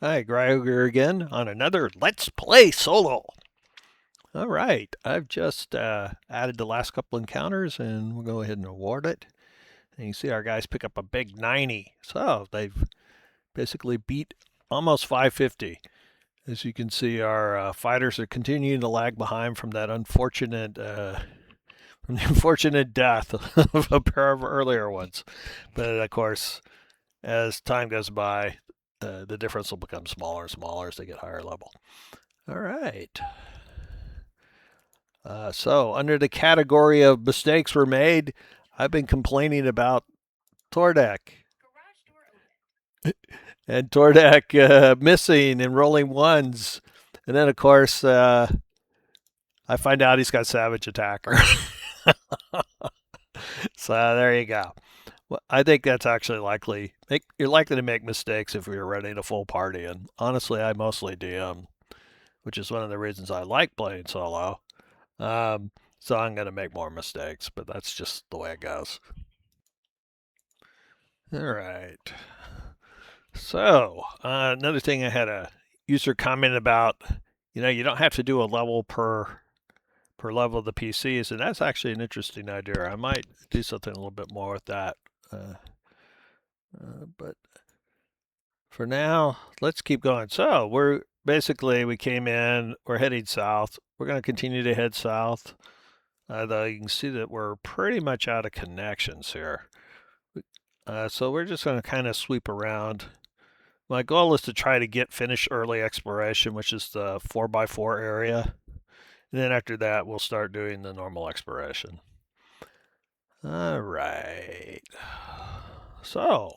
Hi, Greiger again on another Let's Play Solo. All right, I've just added the last couple encounters and we'll go ahead and award it. And you see our guys pick up a big 90. So they've basically beat almost 550. As you can see, our fighters are continuing to lag behind from that from the unfortunate death of a pair of earlier ones. But of course, as time goes by, the difference will become smaller and smaller as they get higher level. All right. So, under the category of mistakes were made, I've been complaining about Tordec and Tordec missing and rolling ones. And then, of course, I find out he's got Savage Attacker. So, there you go. Well, I think that's actually likely. You're likely to make mistakes if you're running a full party. And honestly, I mostly DM, which is one of the reasons I like playing solo. So I'm going to make more mistakes, but that's just the way it goes. All right. So another thing I had a user comment about, you don't have to do a level per level of the PCs, and that's actually an interesting idea. I might do something a little bit more with that. But for now, let's keep going. So we came in, we're heading south. We're going to continue to head south. Though you can see that we're pretty much out of connections here. So we're just going to kind of sweep around. My goal is to try to finish early exploration, which is the 4x4 area. And then after that, we'll start doing the normal exploration. All right. So,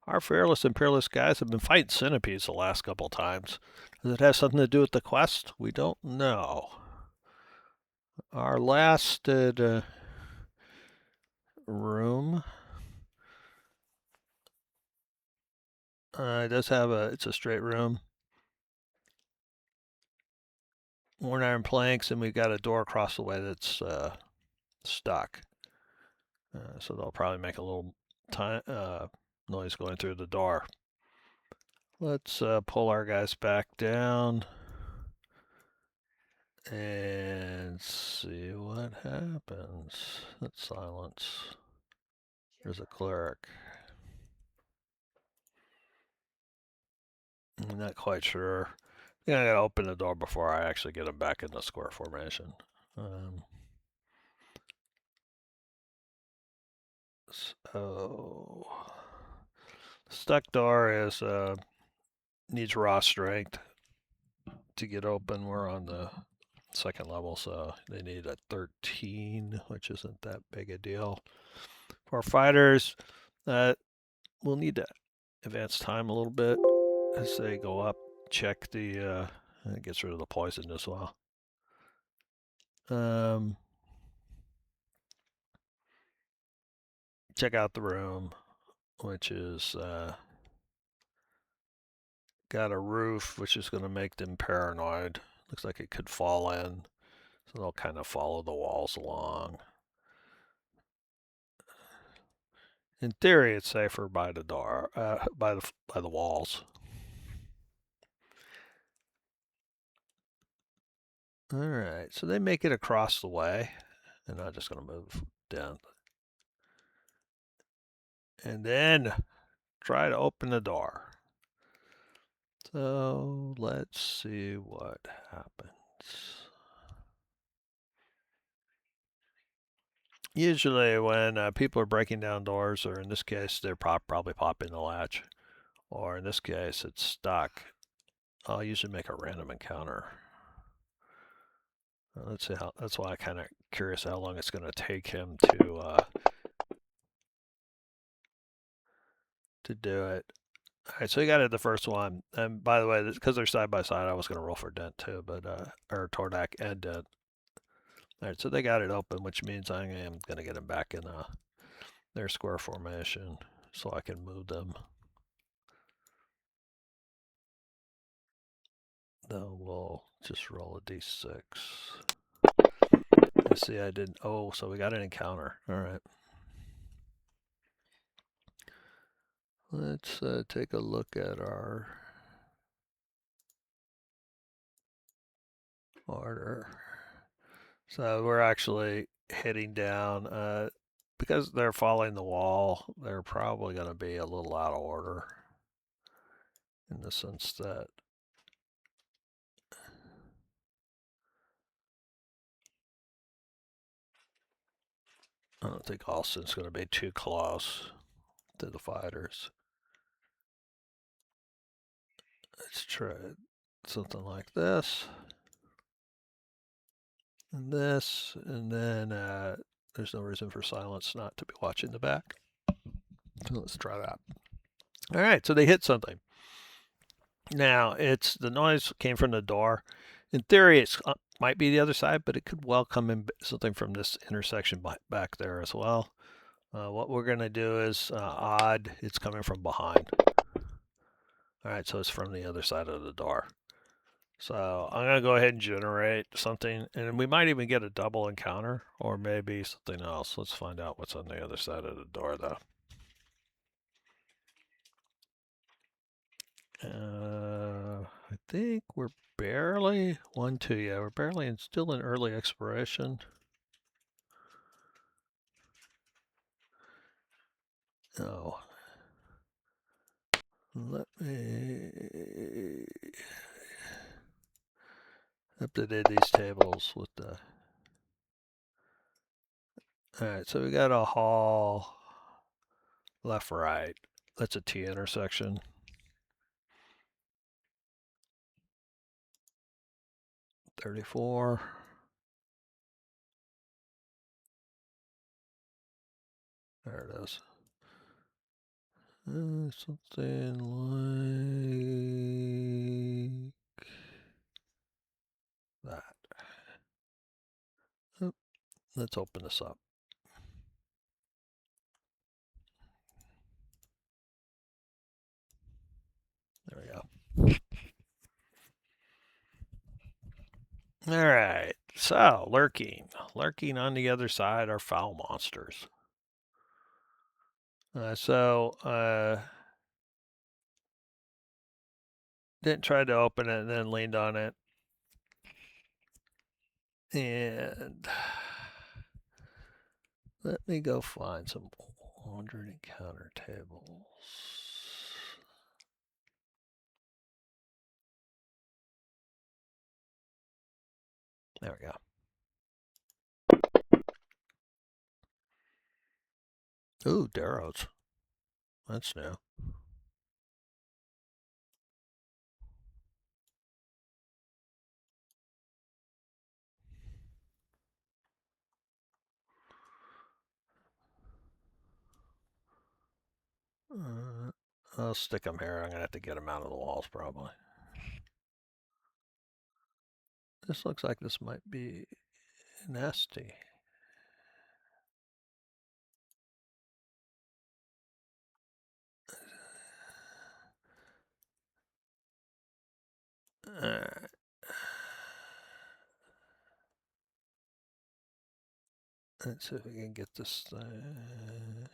our fearless and peerless guys have been fighting centipedes the last couple times. Does it have something to do with the quest? We don't know. Our last room it does have it's a straight room. Worn iron planks, and we've got a door across the way that's stuck. So they'll probably make a little noise going through the door. Let's pull our guys back down and see what happens. Let's silence. There's a cleric. I'm not quite sure. I think I gotta open the door before I actually get him back in the square formation. So stuck door is needs raw strength to get open. We're on the second level, so they need a 13, which isn't that big a deal. For fighters, we'll need to advance time a little bit as they go up. Check the it gets rid of the poison as well. Check out the room, which is got a roof, which is going to make them paranoid. Looks like it could fall in, so they'll kind of follow the walls along. In theory, it's safer by the door, by the walls. All right, so they make it across the way, and I'm just going to move down, and then try to open the door. So let's see what happens. Usually, when people are breaking down doors, or in this case, they're probably popping the latch, or in this case, it's stuck, I'll usually make a random encounter. Let's see how. That's why I'm kind of curious how long it's going to take him to do it. All right, so he got it the first one. And by the way, because they're side by side, I was going to roll for dent too, but or Tordec and dent. All right, so they got it open, which means I am going to get them back in their square formation so I can move them. Then we'll just roll a d6. Let's see, I didn't. Oh, so we got an encounter. All right. Let's take a look at our order. So we're actually heading down. Because they're following the wall, they're probably going to be a little out of order in the sense that I don't think Austin's going to be too close to the fighters. Let's try something like this. And this, and then there's no reason for silence not to be watching the back. So let's try that. All right, so they hit something. Now, it's the noise came from the door. In theory, it might be the other side, but it could well come in something from this intersection back there as well. What we're going to do is odd. It's coming from behind. All right, so it's from the other side of the door. So I'm going to go ahead and generate something, and we might even get a double encounter or maybe something else. Let's find out what's on the other side of the door, though. I think we're barely 1-2. Yeah, we're barely still in early exploration. Oh, let me update these tables with the. All right, so we got a hall left, right. That's a T intersection. 34. There it is. Something like that. Oh, let's open this up. There we go. All right, so lurking. Lurking on the other side are foul monsters. Didn't try to open it and then leaned on it. And let me go find some 100 encounter tables. There we go. Ooh, Darrows. That's new. I'll stick them here. I'm going to have to get them out of the walls probably. This looks like this might be nasty. Let's see if we can get this thing.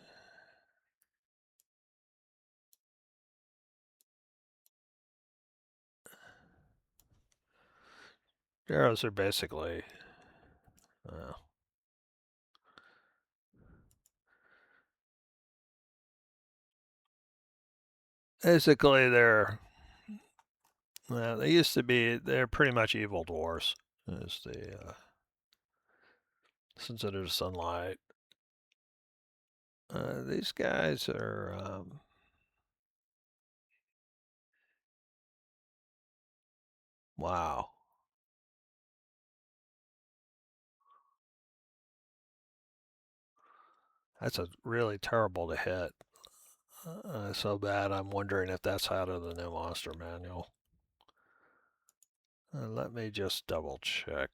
Arrows are basically, basically they used to be, they're pretty much evil dwarves. Is the sensitive to sunlight. These guys are wow. That's a really terrible to hit. So bad, I'm wondering if that's out of the new monster manual. Let me just double check.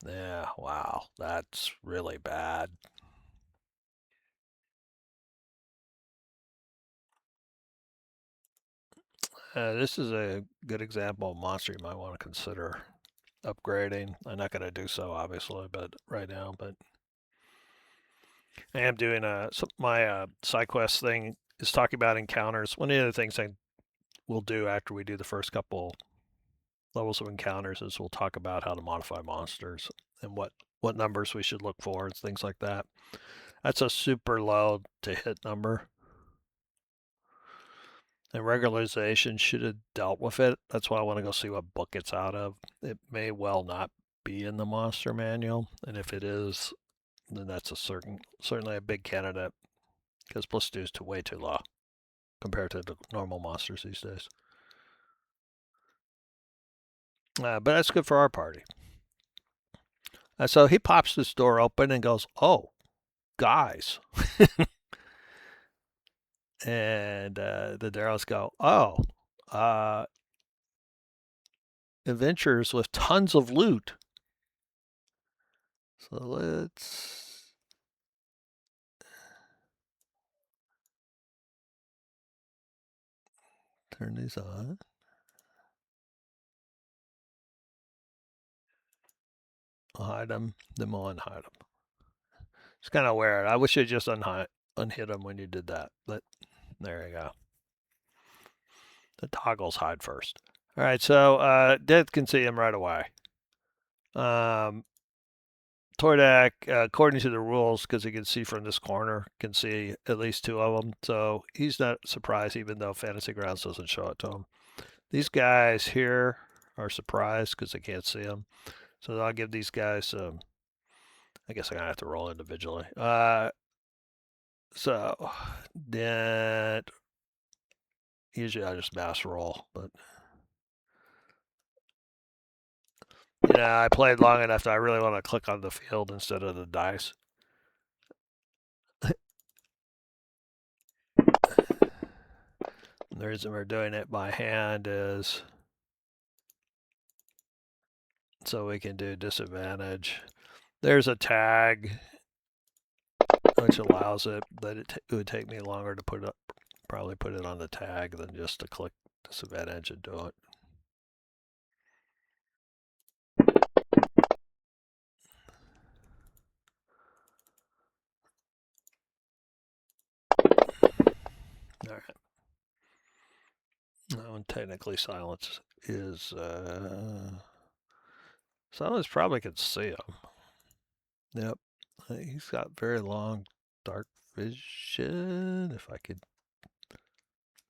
Yeah, wow, that's really bad. This is a good example of monster you might want to consider upgrading. I'm not going to do so, obviously, but right now, but I am doing my side quest thing is talking about encounters. One of the other things I will do after we do the first couple levels of encounters is we'll talk about how to modify monsters and what numbers we should look for and things like that. That's a super low to hit number. And regularization should have dealt with it. That's why I want to go see what book it's out of. It may well not be in the monster manual, and if it is, then that's certainly a big candidate because +2 is way too low compared to the normal monsters these days. But that's good for our party. So he pops this door open and goes, "Oh, guys." And the Darrows go, "Oh, uh, adventures with tons of loot." So let's turn these on. I'll hide them, then we'll unhide them. It's kind of weird. I wish you just unhid them when you did that, but there you go. The toggles hide first. All right, so Death can see him right away. Tordec, according to the rules, because he can see from this corner, can see at least two of them. So he's not surprised, even though Fantasy Grounds doesn't show it to him. These guys here are surprised because they can't see him. So I'll give these guys. I guess I'm gonna have to roll individually. So then usually I just mass roll, but I played long enough that I really want to click on the field instead of the dice. The reason we're doing it by hand is so we can do disadvantage. There's a tag which allows it, but it would take me longer to probably put it on the tag than just to click disadvantage and do it. All right. Now, technically, silence is. Silence probably could see him. Yep. He's got very long dark vision. If I could.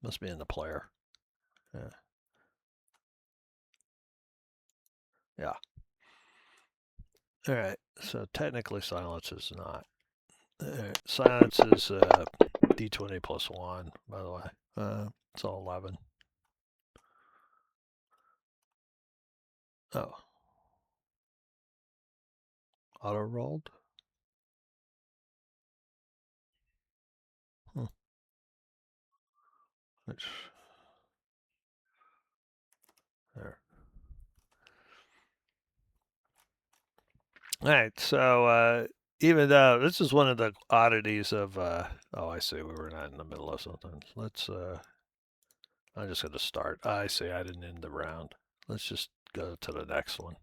Must be in the player. Yeah. Yeah. All right. So technically, silence is not. All right. Silence is d20 plus 1, by the way. It's all 11. Oh. Auto rolled? Hmm. Which. There. All right. So even though this is one of the oddities of. Oh, I see. We were not in the middle of something. Let's. I'm just going to start. I see. I didn't end the round. Let's just go to the next one.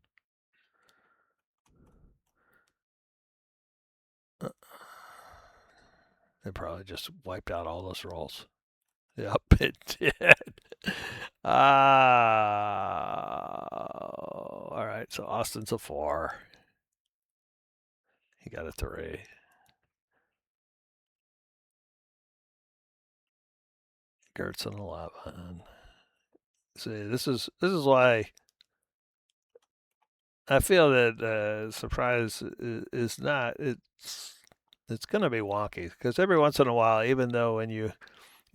It probably just wiped out all those rolls. Yep, it did. All right. So Austin's a 4. He got a 3. Gert's an 11. See, this is why I feel that surprise is not. It's going to be wonky because every once in a while, even though when you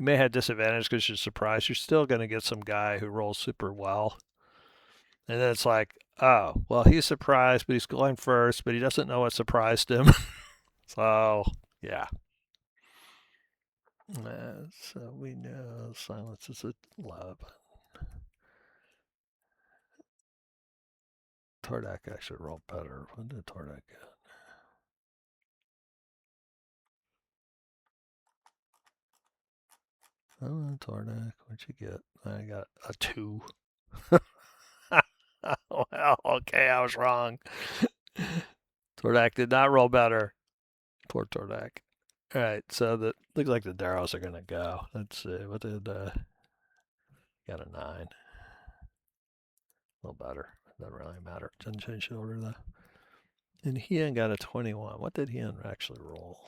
may have disadvantage because you're surprised, you're still going to get some guy who rolls super well, and then it's like, oh, well, he's surprised, but he's going first, but he doesn't know what surprised him. So yeah. So we know silence is a 11. Tordec actually rolled better. What did Tordec get? Oh, Tordec, what'd you get? I got a 2. Well, okay, I was wrong. Tordec did not roll better. Poor Tordec. All right, so the looks like the Darrows are gonna go. Let's see. What did got a 9? A little better. Doesn't really matter. Doesn't change the order though. And Hean got a 21. What did Hean actually roll?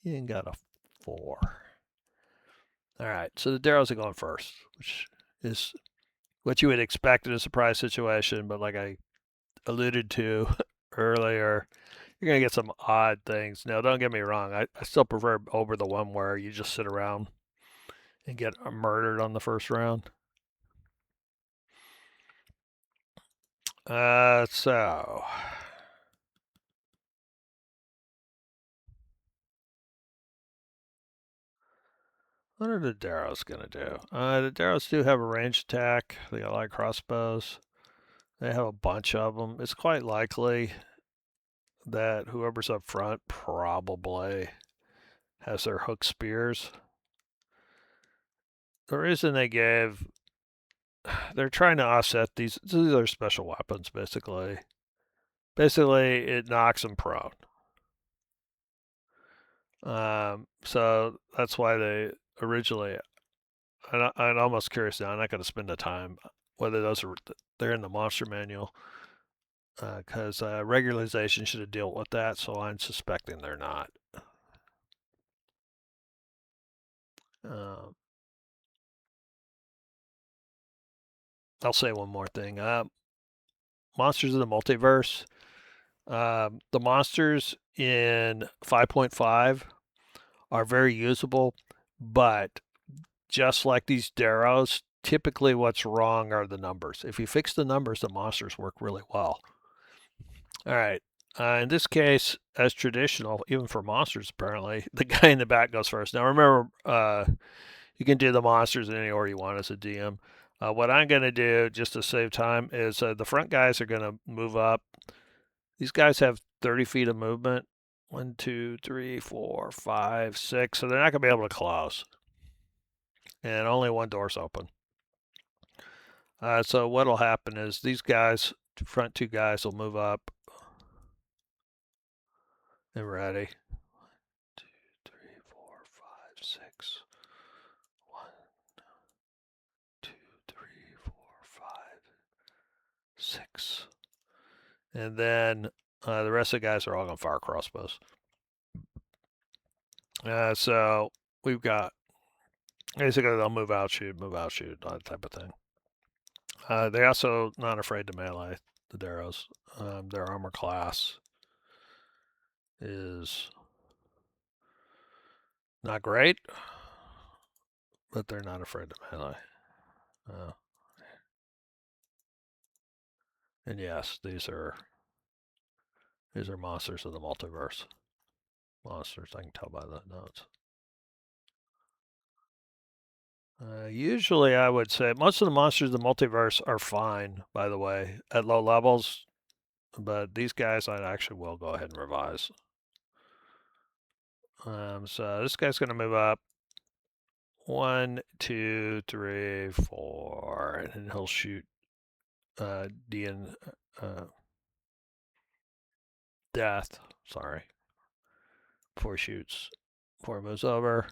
Hean got a 4. All right, so the Darrows are going first, which is what you would expect in a surprise situation. But like I alluded to earlier, you're going to get some odd things. Now, don't get me wrong. I still prefer over the one where you just sit around and get murdered on the first round. So what are the Darrows going to do? The Darrows do have a range attack. They got a lot of crossbows. They have a bunch of them. It's quite likely that whoever's up front probably has their hook spears. The reason they gave, they're trying to offset these are special weapons basically. Basically, it knocks them prone. So that's why they originally, I'm almost curious now, I'm not going to spend the time whether those are, they're in the monster manual, because regularization should have dealt with that, so I'm suspecting they're not. I'll say one more thing. Monsters of the Multiverse. The monsters in 5.5 are very usable, but just like these Darrows, typically what's wrong are the numbers. If you fix the numbers, the monsters work really well. All right. In this case, as traditional, even for monsters, apparently, the guy in the back goes first. Now, remember, you can do the monsters in any order you want as a DM. What I'm going to do, just to save time, is the front guys are going to move up. These guys have 30 feet of movement. 1, 2, 3, 4, 5, 6. So they're not going to be able to close. And only one door's open. So what'll happen is these guys, front two guys, will move up. And ready. 2, 3, 4, 5, 6. 1, 2, 3, 4, 5, 6. And then the rest of the guys are all going to fire crossbows. So we've got basically they'll move out, shoot, that type of thing. They're also not afraid to melee, the Darrows. Their armor class is not great, but they're not afraid to melee. And yes, these are monsters of the multiverse. Monsters, I can tell by the notes. Usually, I would say most of the monsters of the multiverse are fine, by the way, at low levels. But these guys, I actually will go ahead and revise. So this guy's going to move up. 1, 2, 3, 4, and then he'll shoot Dean Death. Sorry. Before he shoots, before he moves over.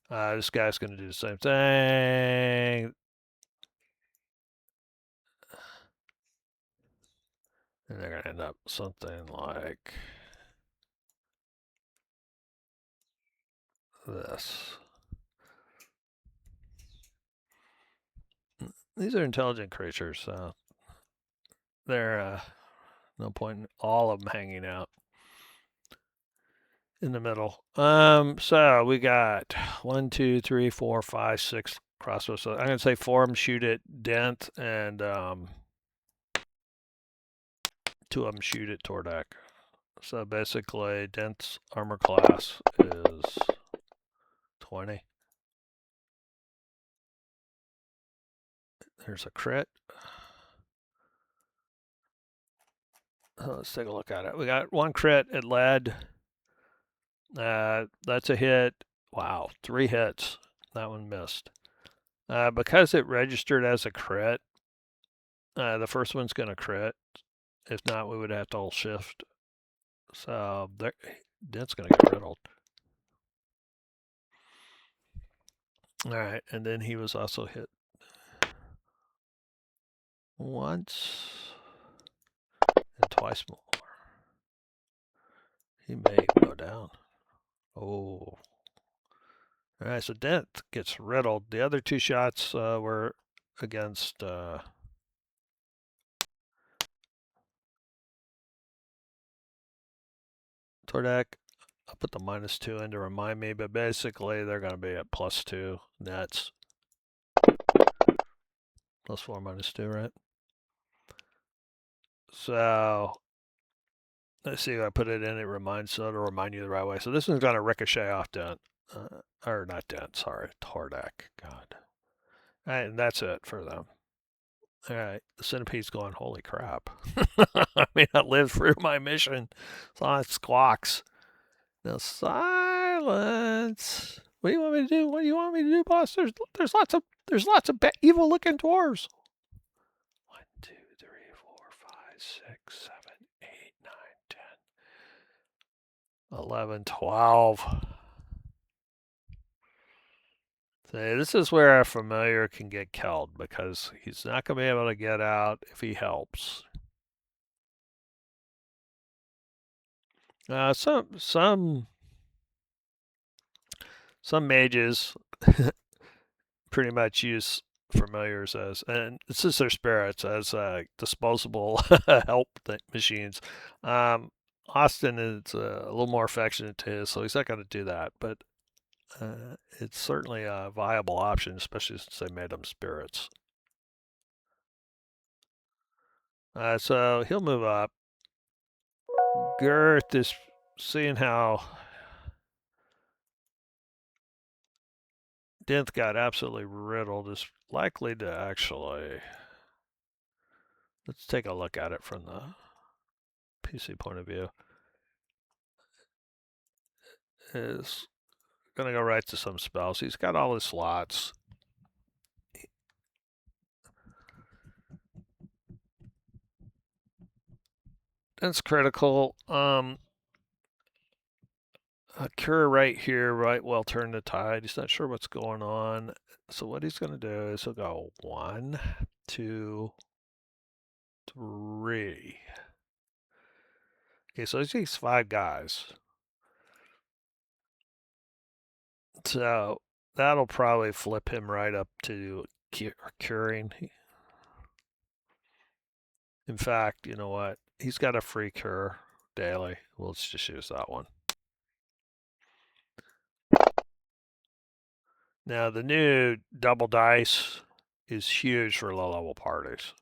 This guy's going to do the same thing. And they're going to end up something like this. These are intelligent creatures, so they're no point in all of them hanging out in the middle. So we got 1, 2, 3, 4, 5, 6 crossbows. So I'm going to say 4 of them shoot at Dent, and 2 of them shoot at Tordec. So basically, Dent's armor class is 20. There's a crit. Let's take a look at it. We got 1 crit at lead. That's a hit. Wow, 3 hits. That one missed. Because it registered as a crit, the first one's going to crit. If not, we would have to hold shift. So Dent's going to get riddled. All right, and then he was also hit once and twice more. He may go down. Oh. All right, so Dent gets riddled. The other two shots were against Tordec. I'll put the -2 in to remind me, but basically they're going to be at +2 nets. +4, -2, right? So let's see if I put it in. It reminds, so it'll remind you the right way. So this one's going to ricochet off Dent. Or not Dent, sorry, Tordec. God. All right, and that's it for them. All right, the centipede's going, holy crap. I may not live through my mission. So it squawks. Now silence. What do you want me to do? What do you want me to do, boss? There's lots of evil looking dwarves. 1, 2, 3, 4, 5, 6, 7, 8, 9, 10, 11, 12. See, this is where a familiar can get killed because he's not going to be able to get out if he helps. Some mages pretty much use familiars as, and this is their spirits as disposable help machines. Austin is a little more affectionate to his, so he's not going to do that. But it's certainly a viable option, especially since they made them spirits. So he'll move up. Girth is seeing how Denth got absolutely riddled, is likely to actually. Let's take a look at it from the PC point of view. Is going to go right to some spells. He's got all his slots. That's critical. A cure right here, right? Well, turn the tide. He's not sure what's going on. So what he's going to do is he'll go 1, 2, 3. Okay, so he takes 5 guys. So that'll probably flip him right up to curing. In fact, you know what? He's got a free cure daily. Well, let's just use that one. Now, the new double dice is huge for low-level parties.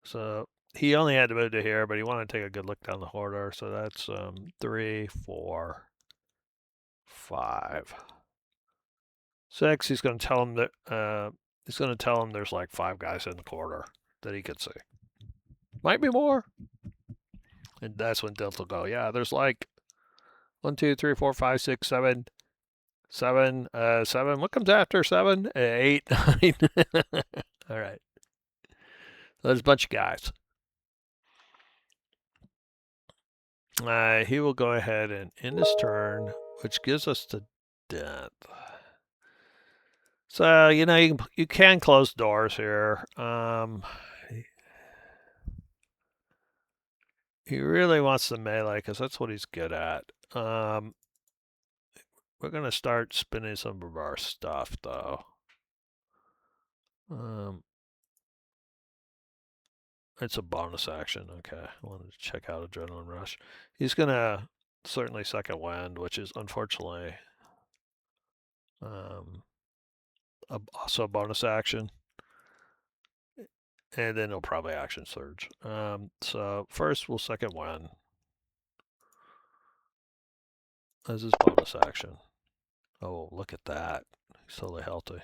So he only had to move to here, but he wanted to take a good look down the corridor. So that's 3, 4, 5, 6. He's going to tell him that there's like 5 guys in the corridor that he could see. Might be more. And that's when Dilt will go, yeah, there's like 1, 2, 3, 4, 5, 6, 7. 7. What comes after 7? 8, 9. All right. So there's a bunch of guys. He will go ahead and end his turn, which gives us the death. So, you can close doors here. He really wants the melee because that's what he's good at. We're going to start spinning some of our stuff, though. It's a bonus action. Okay, I wanted to check out Adrenaline Rush. He's going to certainly second wind, which is unfortunately also a bonus action. And then he'll probably action surge. So first we'll second wind as his bonus action. Oh, look at that. He's totally healthy.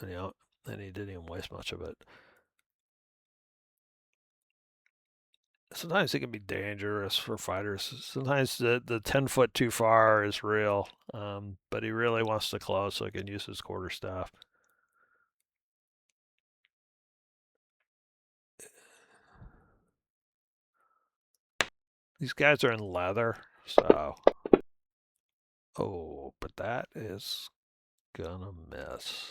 And, he didn't even waste much of it. Sometimes it can be dangerous for fighters. Sometimes the 10 foot too far is real, but he really wants to close so he can use his quarterstaff. These guys are in leather, so... Oh, but that is gonna miss.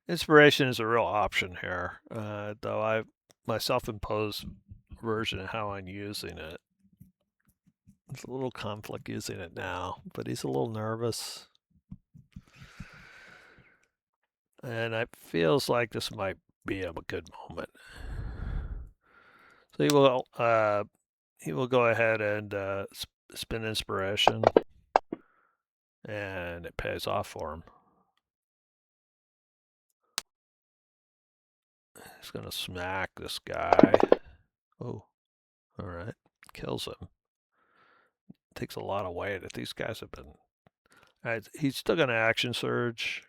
Inspiration is a real option here, though my self-imposed version of how I'm using it. It's a little conflict using it now, but he's a little nervous. And it feels like this might be a good moment. So he will go ahead and spin inspiration, and it pays off for him. He's gonna smack this guy. Oh, all right, kills him. Takes a lot of weight. If these guys have been, all right, he's still gonna action surge.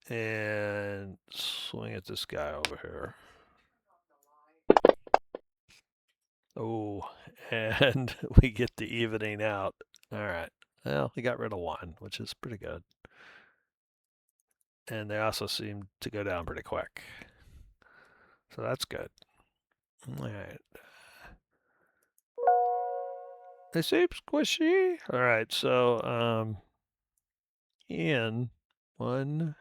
And swing at this guy over here. Oh, and we get the evening out. All right. Well, he got rid of one, which is pretty good. And they also seem to go down pretty quick. So that's good. All right. They seem squishy. All right. So, in one.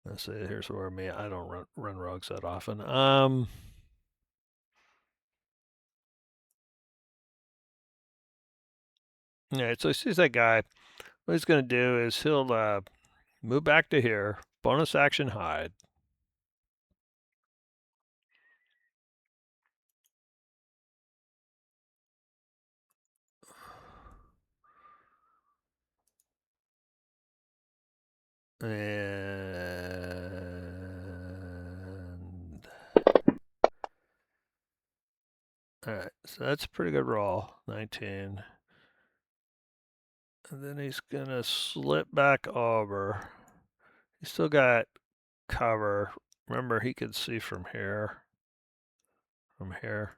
Let's see. Here's where I don't run rogues that often. All right. So he sees that guy. What he's going to do is he'll move back to here. Bonus action hide. And all right, so that's a pretty good roll, 19. And then he's gonna slip back over. He's still got cover. Remember, he could see from here. From here.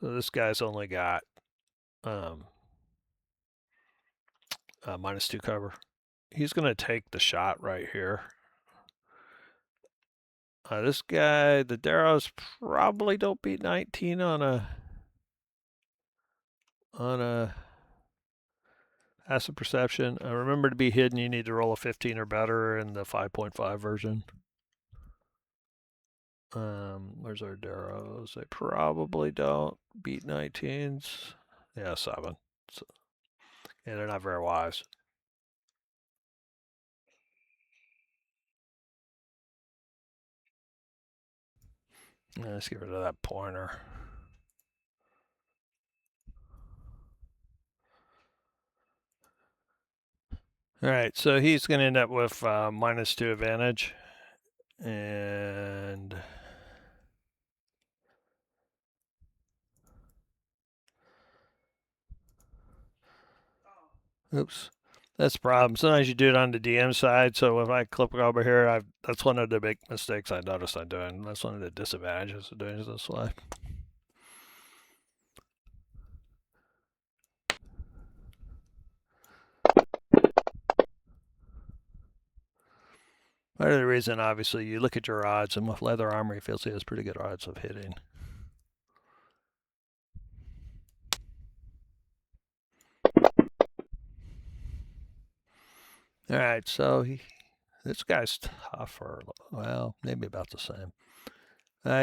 So this guy's only got -2 cover. He's gonna take the shot right here. This guy, the Darrows probably don't beat 19 on a passive perception. Remember, to be hidden, you need to roll a 15 or better in the 5.5 version. Where's our Darrows? They probably don't beat 19s. Yeah, 7. So, yeah, they're not very wise. Let's get rid of that pointer. All right, so he's going to end up with -2 advantage. And oops, that's the problem. Sometimes you do it on the DM side. So if I click over here, that's one of the big mistakes I noticed I'm doing. That's one of the disadvantages of doing it this way. Part of the reason, obviously, you look at your odds, and with leather armor, you feel he has pretty good odds of hitting. All right, so this guy's tougher. Well, maybe about the same.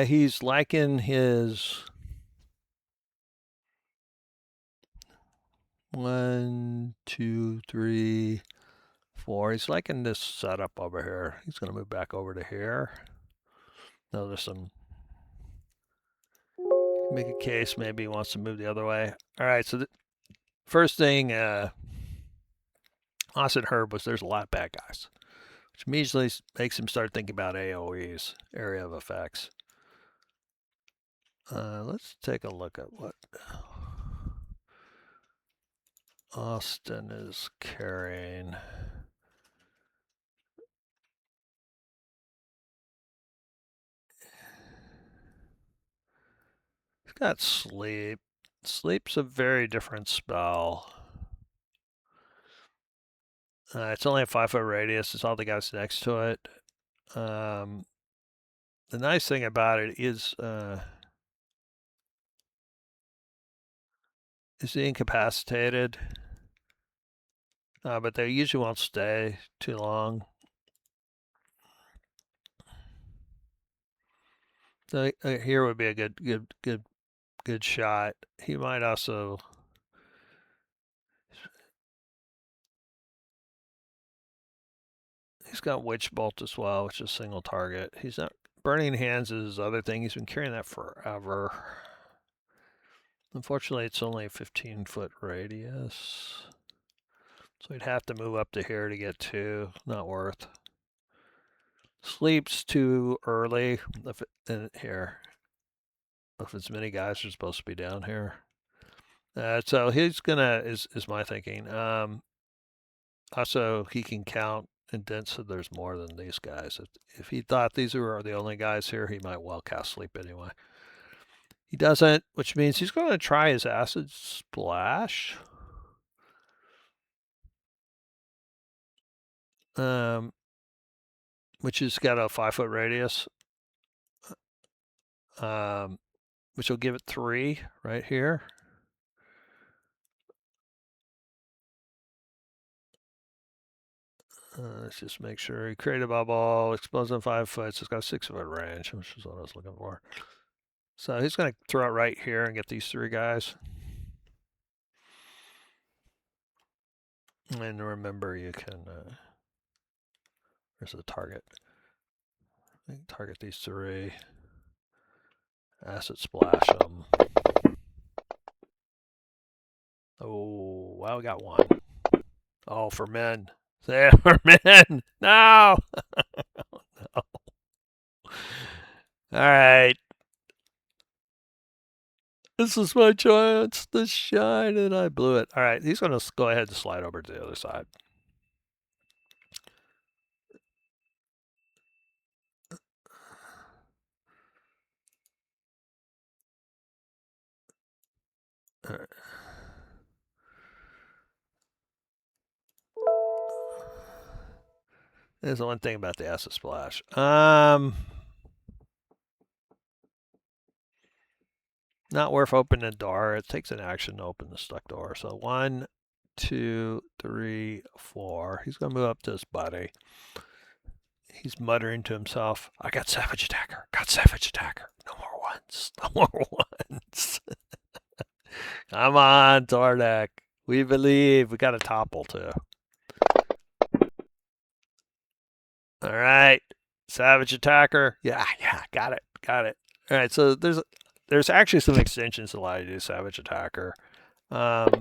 He's liking his 1, 2, 3, 4. He's liking this setup over here. He's going to move back over to here. Now there's some. Make a case. Maybe he wants to move the other way. All right, so the first thing Austin heard was there's a lot of bad guys, which immediately makes him start thinking about AoEs, area of effects. Let's take a look at what. Austin is carrying. He's got sleep. Sleep's a very different spell. It's only a 5-foot radius. It's all the guys next to it. The nice thing about it is he incapacitated, but they usually won't stay too long. So here would be a good shot. He might also. He's got Witch Bolt as well, which is single target. He's not. Burning Hands is his other thing. He's been carrying that forever. Unfortunately, it's only a 15-foot radius. So he'd have to move up to here to get 2. Not worth. Sleeps too early. Here. If as many guys are supposed to be down here. So he's gonna, is my thinking. Also, he can count and Dent said there's more than these guys. If he thought these were the only guys here, he might well cast Sleep anyway. He doesn't, which means he's going to try his Acid Splash. Which has got a 5-foot radius. Which will give it 3 right here. Let's just make sure he created a bubble, explodes on 5 foot, so it's got a 6-foot range, which is what I was looking for. So he's going to throw it right here and get these 3 guys. And remember, you can, there's a target. You can target these 3. Acid Splash them. Oh, wow, we got 1. Oh, for men. Say for men. No. No. All right. This is my chance to shine, and I blew it. All right, he's going to go ahead and slide over to the other side. All right. There's one thing about the Acid Splash. Not worth opening the door. It takes an action to open the stuck door. So 1, 2, 3, 4. He's going to move up to his buddy. He's muttering to himself, I got Savage Attacker. Got Savage Attacker. No more ones. No more ones. Come on, Tordec. We believe. We got a topple too. All right. Savage Attacker. Yeah, got it. All right, so there's actually some extensions that allow you to do Savage Attacker. But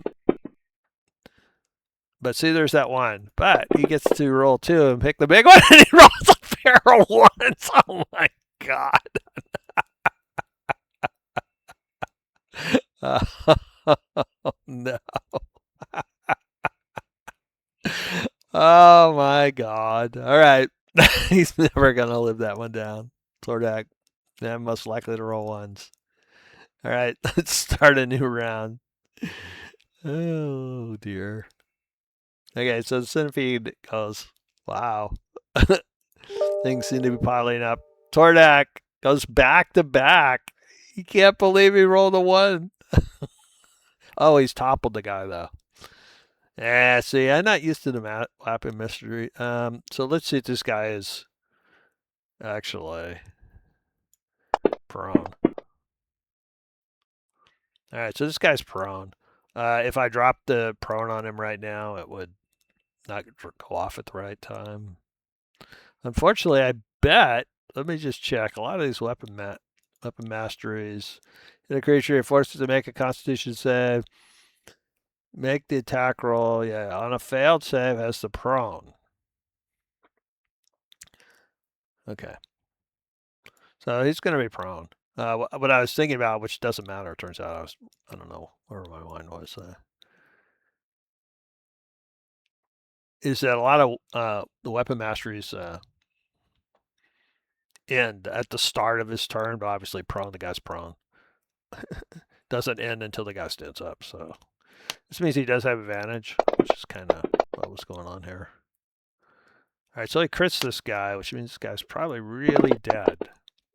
see, there's that one. But he gets to roll 2 and pick the big one, and he rolls a pair of 1s. Oh my god. Oh no. Oh my god. All right. He's never going to live that one down. Tordec. I'm most likely to roll 1s. All right. Let's start a new round. Oh dear. Okay, so the centipede goes, wow. Things seem to be piling up. Tordec goes back to back. He can't believe he rolled a 1. Oh, he's toppled the guy, though. Yeah, see, I'm not used to the weapon mystery. So let's see if this guy is actually prone. All right, so this guy's prone. If I dropped the prone on him right now, it would not go off at the right time. Unfortunately, I bet. Let me just check. A lot of these weapon masteries, hit a creature, you're forced to make a Constitution save. Make the attack roll. Yeah, on a failed save, has the prone. Okay, so he's going to be prone. What I was thinking about, which doesn't matter, it turns out I don't know where my mind was. is that a lot of the weapon masteries end at the start of his turn, but obviously prone, the guy's prone. Doesn't end until the guy stands up. So this means he does have advantage, which is kind of what was going on here. All right, so he crits this guy, which means this guy's probably really dead.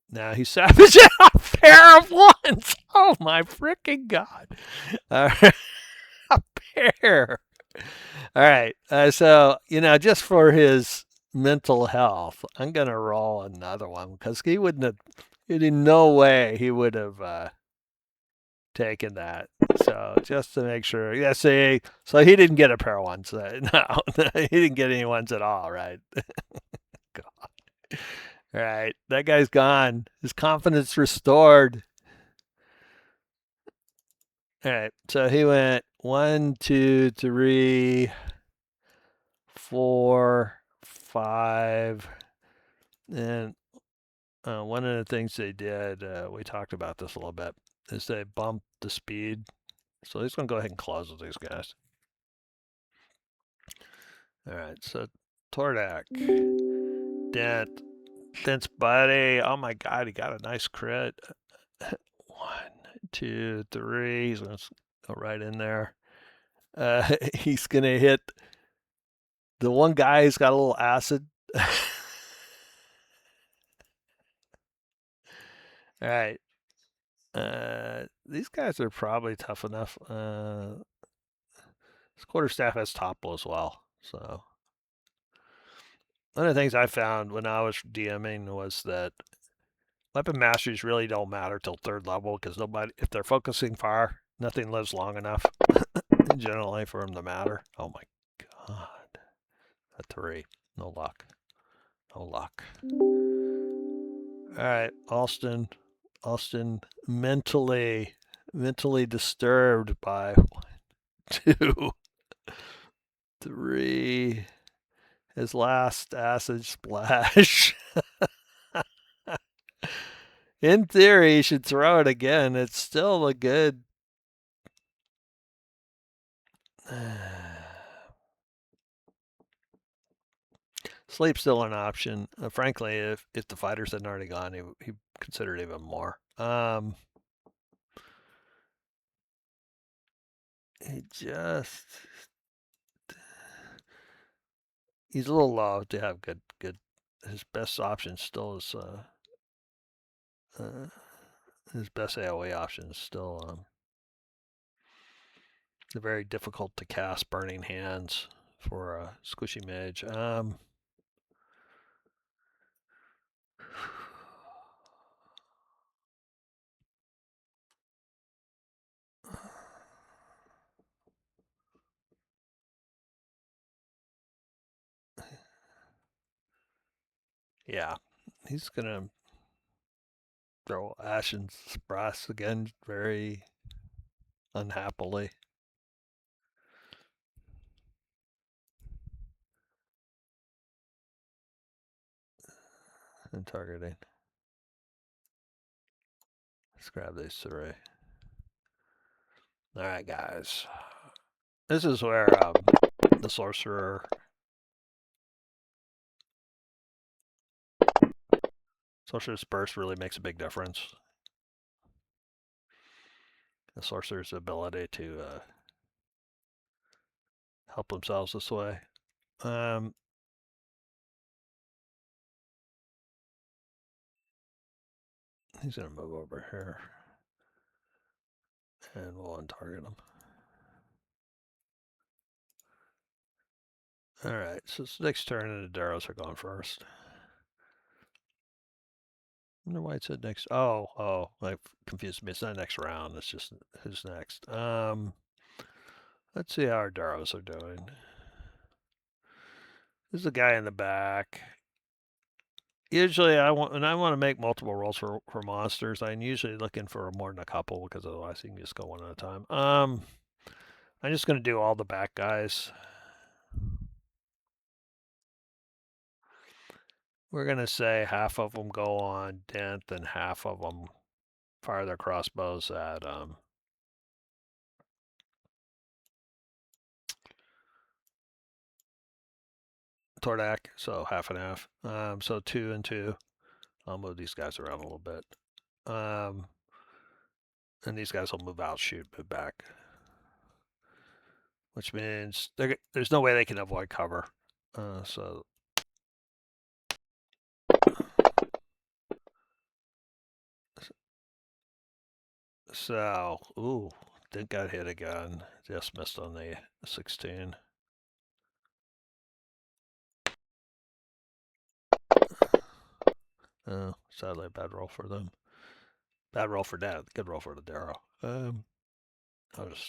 Now he's savaging a pair of ones. Oh my freaking god! A pair. All right, so just for his mental health, I'm gonna roll another one because he wouldn't have. In no way he would have taken that. So just to make sure, yeah. See, so he didn't get a pair of ones. No, he didn't get any ones at all. Right. God. All right, that guy's gone. His confidence restored. All right, so he went 1, 2, 3, 4, 5, and one of the things they did, we talked about this a little bit, is they bumped the speed. So he's going to go ahead and close with these guys. All right, so Tordec, Dent's buddy. Oh my God, he got a nice crit. 1, 2, 3. He's going to go right in there. He's going to hit the one guy who's got a little acid. All right. These guys are probably tough enough. This quarterstaff has topple as well. So one of the things I found when I was DMing was that weapon masteries really don't matter till third level because if they're focusing fire, nothing lives long enough generally for them to matter. Oh my god, a 3, no luck, no luck. All right, Alston mentally disturbed by 1, 2, 3. His last acid splash. In theory, he should throw it again. It's still a good. Sleep's still an option. Frankly, if the fighters hadn't already gone, he considered even more. He just he's a little low to have good. His best option still is his best AOE option is still the very difficult to cast Burning Hands for a squishy mage. Yeah, he's gonna throw Ashen Brass again very unhappily. And targeting. Let's grab these 3. All right, guys. This is where the sorcerer's burst really makes a big difference. The sorcerer's ability to help themselves this way. He's gonna move over here, and we'll untarget him. All right, so it's next turn, and the Daros are going first. I wonder why it said next. Oh, that confused me. It's not next round. It's just who's next. Let's see how our Daros are doing. There's a guy in the back. Usually, when I want to make multiple rolls for monsters, I'm usually looking for more than a couple because otherwise you can just go one at a time. I'm just going to do all the back guys. We're going to say half of them go on Dent and half of them fire their crossbows at Tordec, so half and half. So 2 and 2. I'll move these guys around a little bit. And these guys will move out, shoot, move back. Which means there's no way they can avoid cover. So, ooh, didn't got hit again. Just missed on the 16. Oh, sadly, a bad roll for them. Bad roll for Dad. Good roll for the Darrow. I'll just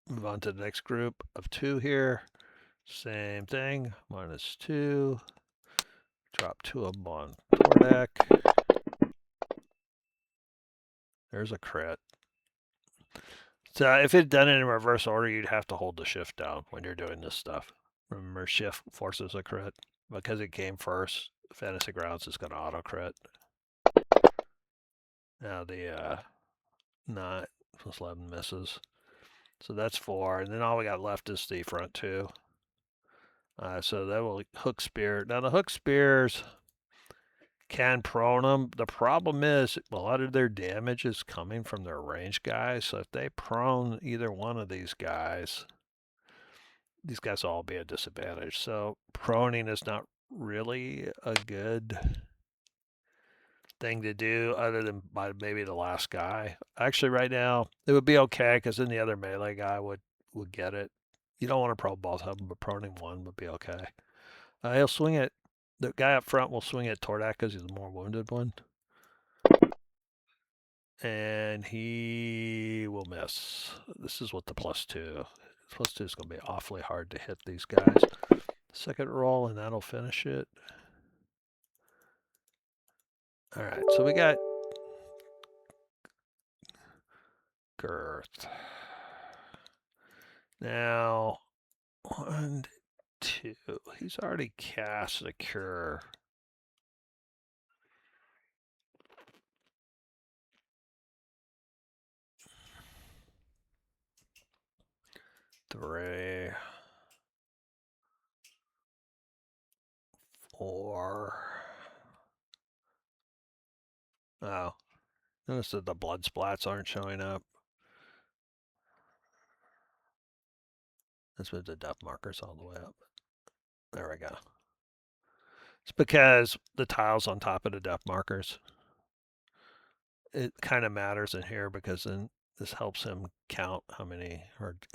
move on to the next group of 2 here. Same thing. -2. Drop 2 of them on Tordec. There's a crit. So if it had done it in reverse order, you'd have to hold the shift down when you're doing this stuff. Remember, shift forces a crit. Because it came first, Fantasy Grounds is going to auto crit. Now the 9 plus 11 misses. So that's 4. And then all we got left is the front 2. So that will hook spear. Now the hook spears can prone them. The problem is a lot of their damage is coming from their range guys. So if they prone either one of these guys will all be a disadvantage. So proning is not really a good thing to do other than by maybe the last guy. Actually, right now, it would be okay because then the other melee guy would get it. You don't want to prone both of them, but proning one would be okay. He'll swing it. The guy up front will swing at Tordec because he's the more wounded one. And he will miss. This is what the +2. +2 is going to be awfully hard to hit these guys. Second roll, and that'll finish it. All right, so we got Girth. Now, 1, 2. He's already cast a cure. Three, 4. Oh, notice that the blood splats aren't showing up. Let's move the depth markers all the way up. There we go. It's because the tiles on top of the depth markers. It kind of matters in here because then this helps him count how many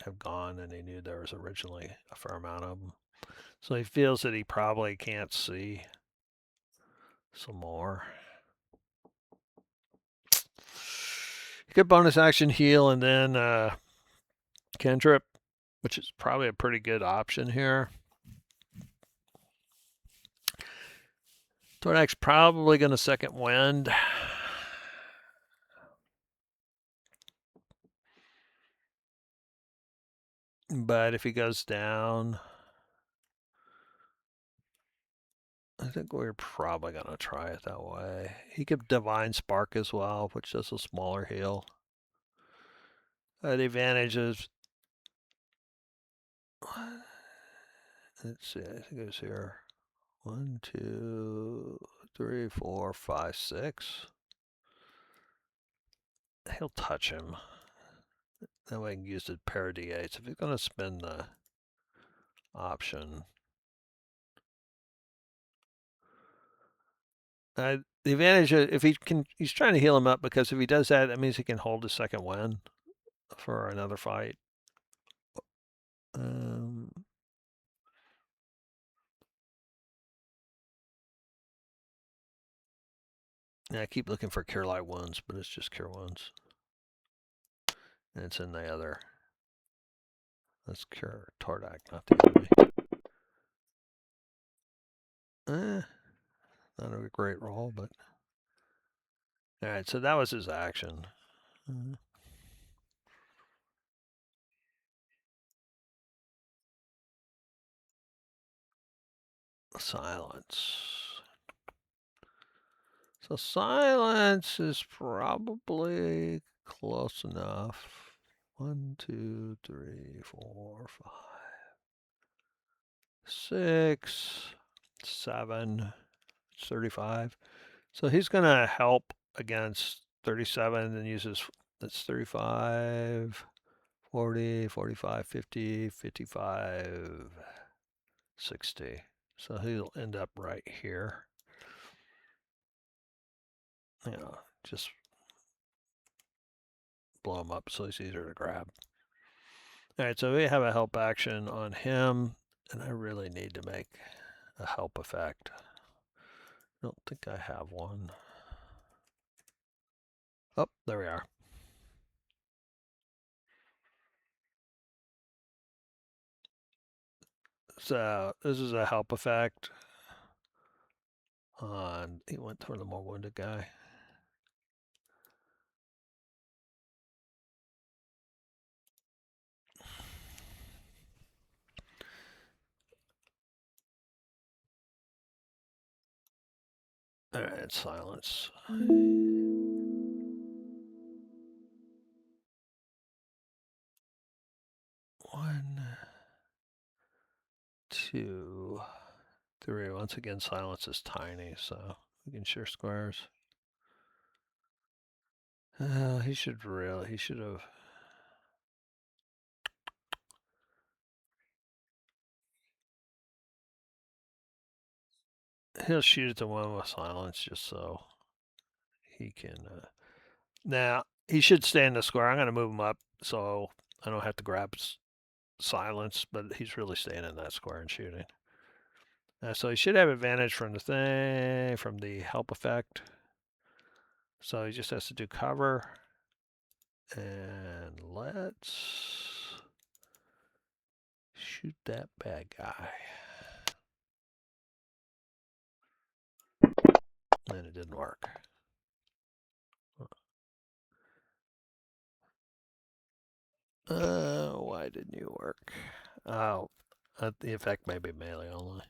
have gone, and he knew there was originally a fair amount of them. So he feels that he probably can't see some more. Good bonus action heal and then cantrip, which is probably a pretty good option here. Tordec's probably going to second wind. But if he goes down, I think we're probably going to try it that way. He could Divine Spark as well, which does a smaller heal. The advantage is, let's see, I think it was here. 1, 2, 3, 4, 5, 6. He'll touch him. That way I can use the pair of D8s. If he's going to spend the option. The advantage is if he's trying to heal him up because if he does that, that means he can hold his second win for another fight. Yeah, I keep looking for Cure Light Wounds, but it's just Cure Wounds. And it's in the other. Let's Cure Tordec, not the enemy. Not a great roll, but... Alright, so that was his action. Silence. So silence is probably close enough. 1, 2, 3, 4, 5, 6. 7, 35. So he's going to help against 37 and uses, that's 35, 40, 45, 50, 55, 60. So he'll end up right here. You know, just blow him up so it's easier to grab. All right, so we have a help action on him, and I really need to make a help effect. I don't think I have one. Oh, there we are. So this is a help effect on, he went for the more wounded guy. All right, silence. 1, 2, 3. Once again, silence is tiny, so we can share squares. He should have. He'll shoot at the one with silence just so he can. Now, he should stay in the square. I'm going to move him up so I don't have to grab silence, but he's really staying in that square and shooting. So he should have advantage from the thing, from the help effect. So he just has to do cover. And let's shoot that bad guy. And it didn't work. Why didn't you work? Oh, the effect may be melee only.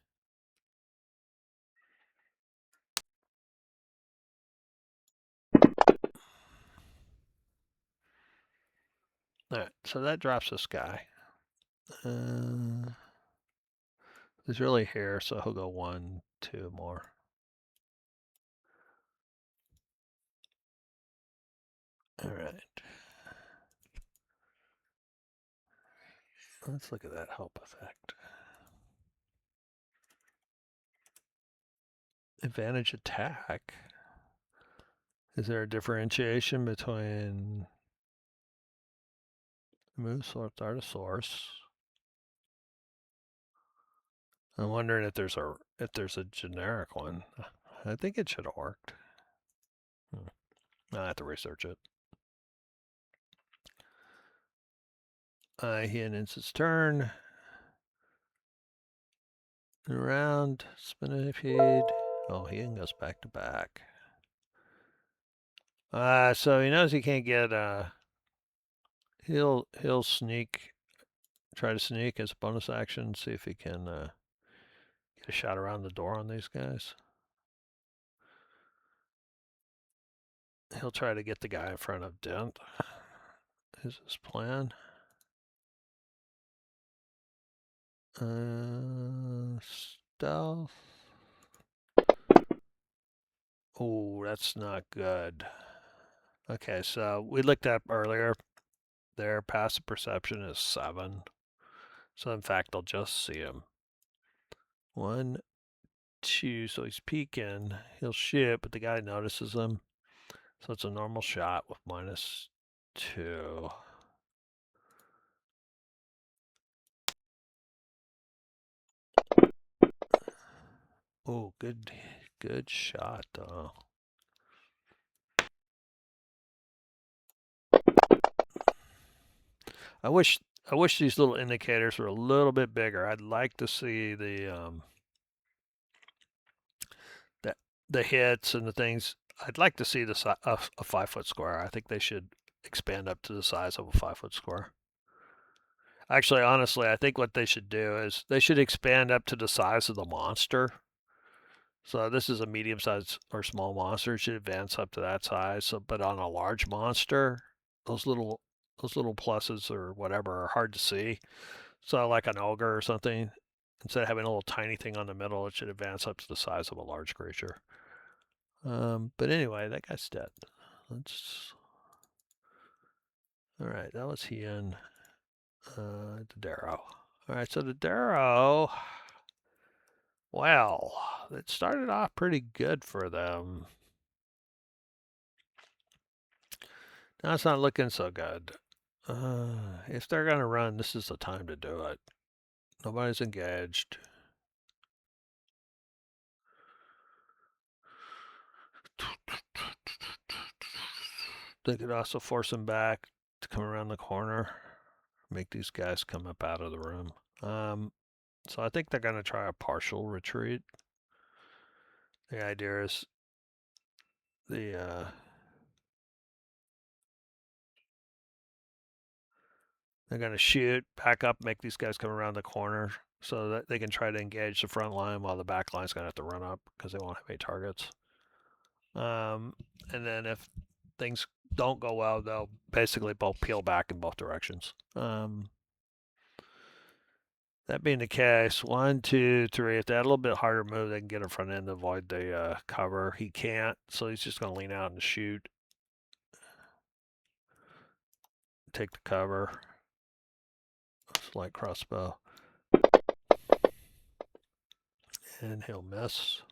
Alright, so that drops this guy. He's really here, so he'll go 1, 2 more. Alright. Let's look at that help effect. Advantage attack. Is there a differentiation between Moose or Artosaurus? I'm wondering if there's a generic one. I think it should have worked. I have to research it. He ends its turn. Around, spin a feed. Oh, he goes back to back. So he knows he can't get. He'll sneak, try to sneak as a bonus action. See if he can get a shot around the door on these guys. He'll try to get the guy in front of Dent. Is his plan? Stealth. Oh, that's not good. Okay, so we looked up earlier. Their passive perception is 7. So in fact, I'll just see him. 1, 2. So he's peeking. He'll shoot, but the guy notices him. So it's a normal shot with -2. Oh, good shot though. I wish these little indicators were a little bit bigger. I'd like to see the hits and the things. I'd like to see a 5-foot square. I think they should expand up to the size of a 5-foot square. Actually, honestly, I think what they should do is they should expand up to the size of the monster. So this is a medium-sized or small monster. It should advance up to that size. So, but on a large monster, those little pluses or whatever are hard to see. So like an ogre or something, instead of having a little tiny thing on the middle, it should advance up to the size of a large creature. But anyway, that guy's dead. Let's. All right, that was he in the Darrow. All right, so the Darrow. Well, it started off pretty good for them. Now it's not looking so good. If they're going to run, this is the time to do it. Nobody's engaged. They could also force him back to come around the corner, make these guys come up out of the room. So I think they're going to try a partial retreat. The idea is they're going to shoot, back up, make these guys come around the corner so that they can try to engage the front line while the back line's going to have to run up because they won't have any targets. And then if things don't go well, they'll basically both peel back in both directions. That being the case, 1, 2, 3. If they had a little bit harder move, they can get in front end to avoid the cover. He can't, so he's just going to lean out and shoot. Take the cover. Light crossbow. And he'll miss.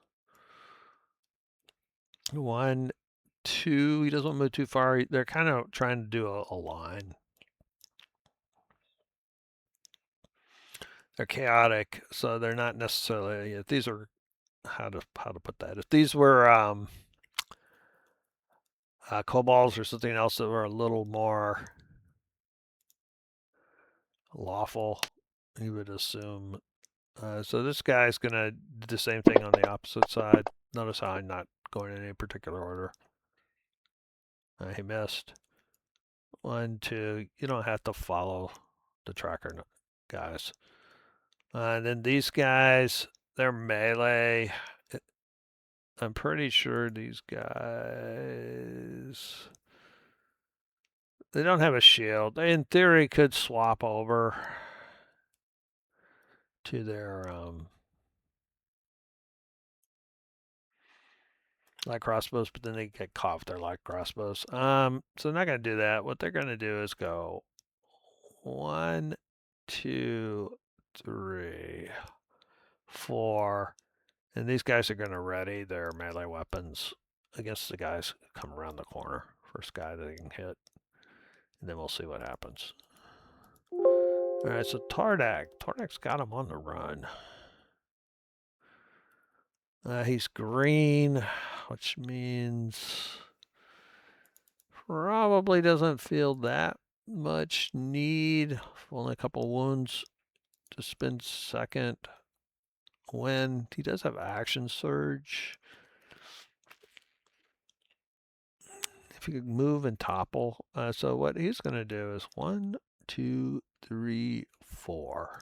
1, 2. He doesn't move too far. They're kind of trying to do a line. They're chaotic, so they're not necessarily. If these are how to put that. If these were kobolds or something else that were a little more lawful, you would assume. So this guy's going to do the same thing on the opposite side. Notice how I'm not going in any particular order. He missed. 1, 2. You don't have to follow the tracker, guys. And then these guys, they're melee. I'm pretty sure these guys, they don't have a shield. They, in theory, could swap over to their light crossbows, but then they get caught with their light crossbows. So they're not going to do that. What they're going to do is go 1, 2, 3, 4. And these guys are going to ready their melee weapons against the guys who come around the corner. First guy that they can hit. And then we'll see what happens. All right, so Tordec. Tordec's got him on the run. He's green, which means probably doesn't feel that much need. Only a couple wounds to spend second. When he does have action surge. If he could move and topple. So what he's going to do is 1, 2, 3, 4.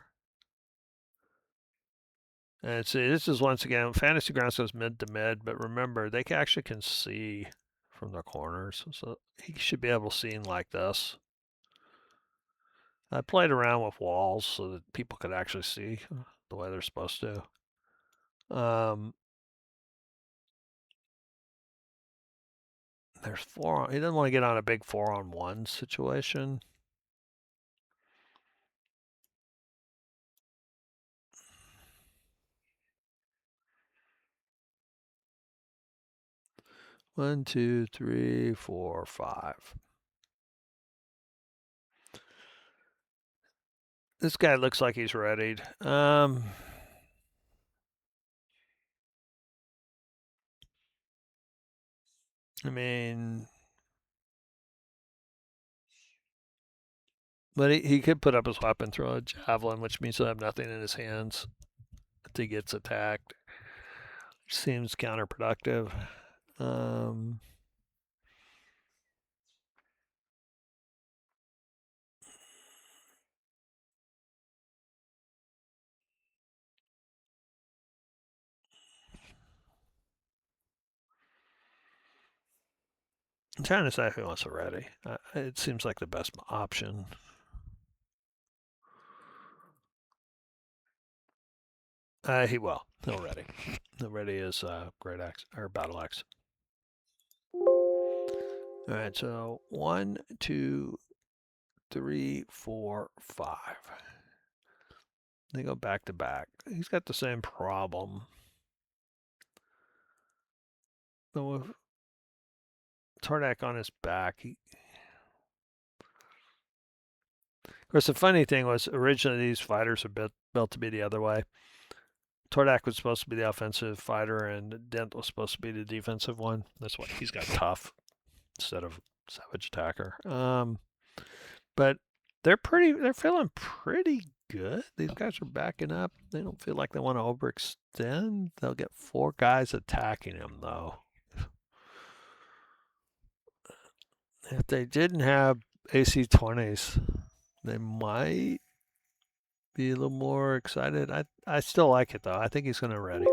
And see, this is once again, Fantasy Grounds goes mid to mid, but remember, they actually can see from the corners. So he should be able to see like this. I played around with walls so that people could actually see the way they're supposed to. There's 4. He doesn't want to get on a big 4-on-1 situation. One, 2, 3, 4, 5. This guy looks like he's readied. I mean, but he could put up his weapon, throw a javelin, which means he'll have nothing in his hands if he gets attacked. Which seems counterproductive. I'm trying to decide if he wants to ready. It seems like the best option. He will. He'll ready. He'll ready his great axe or battle axe. All right, so 1, 2, 3, 4, 5. They go back to back. He's got the same problem. But with Tordec on his back, of course, the funny thing was originally these fighters are built to be the other way. Tordec was supposed to be the offensive fighter, and Dent was supposed to be the defensive one. That's why he's got tough instead of savage attacker. But they're feeling pretty good. These guys are backing up. They don't feel like they want to overextend. They'll get 4 guys attacking them though. If they didn't have AC-20s, they might be a little more excited. I still like it though. I think he's going to ready.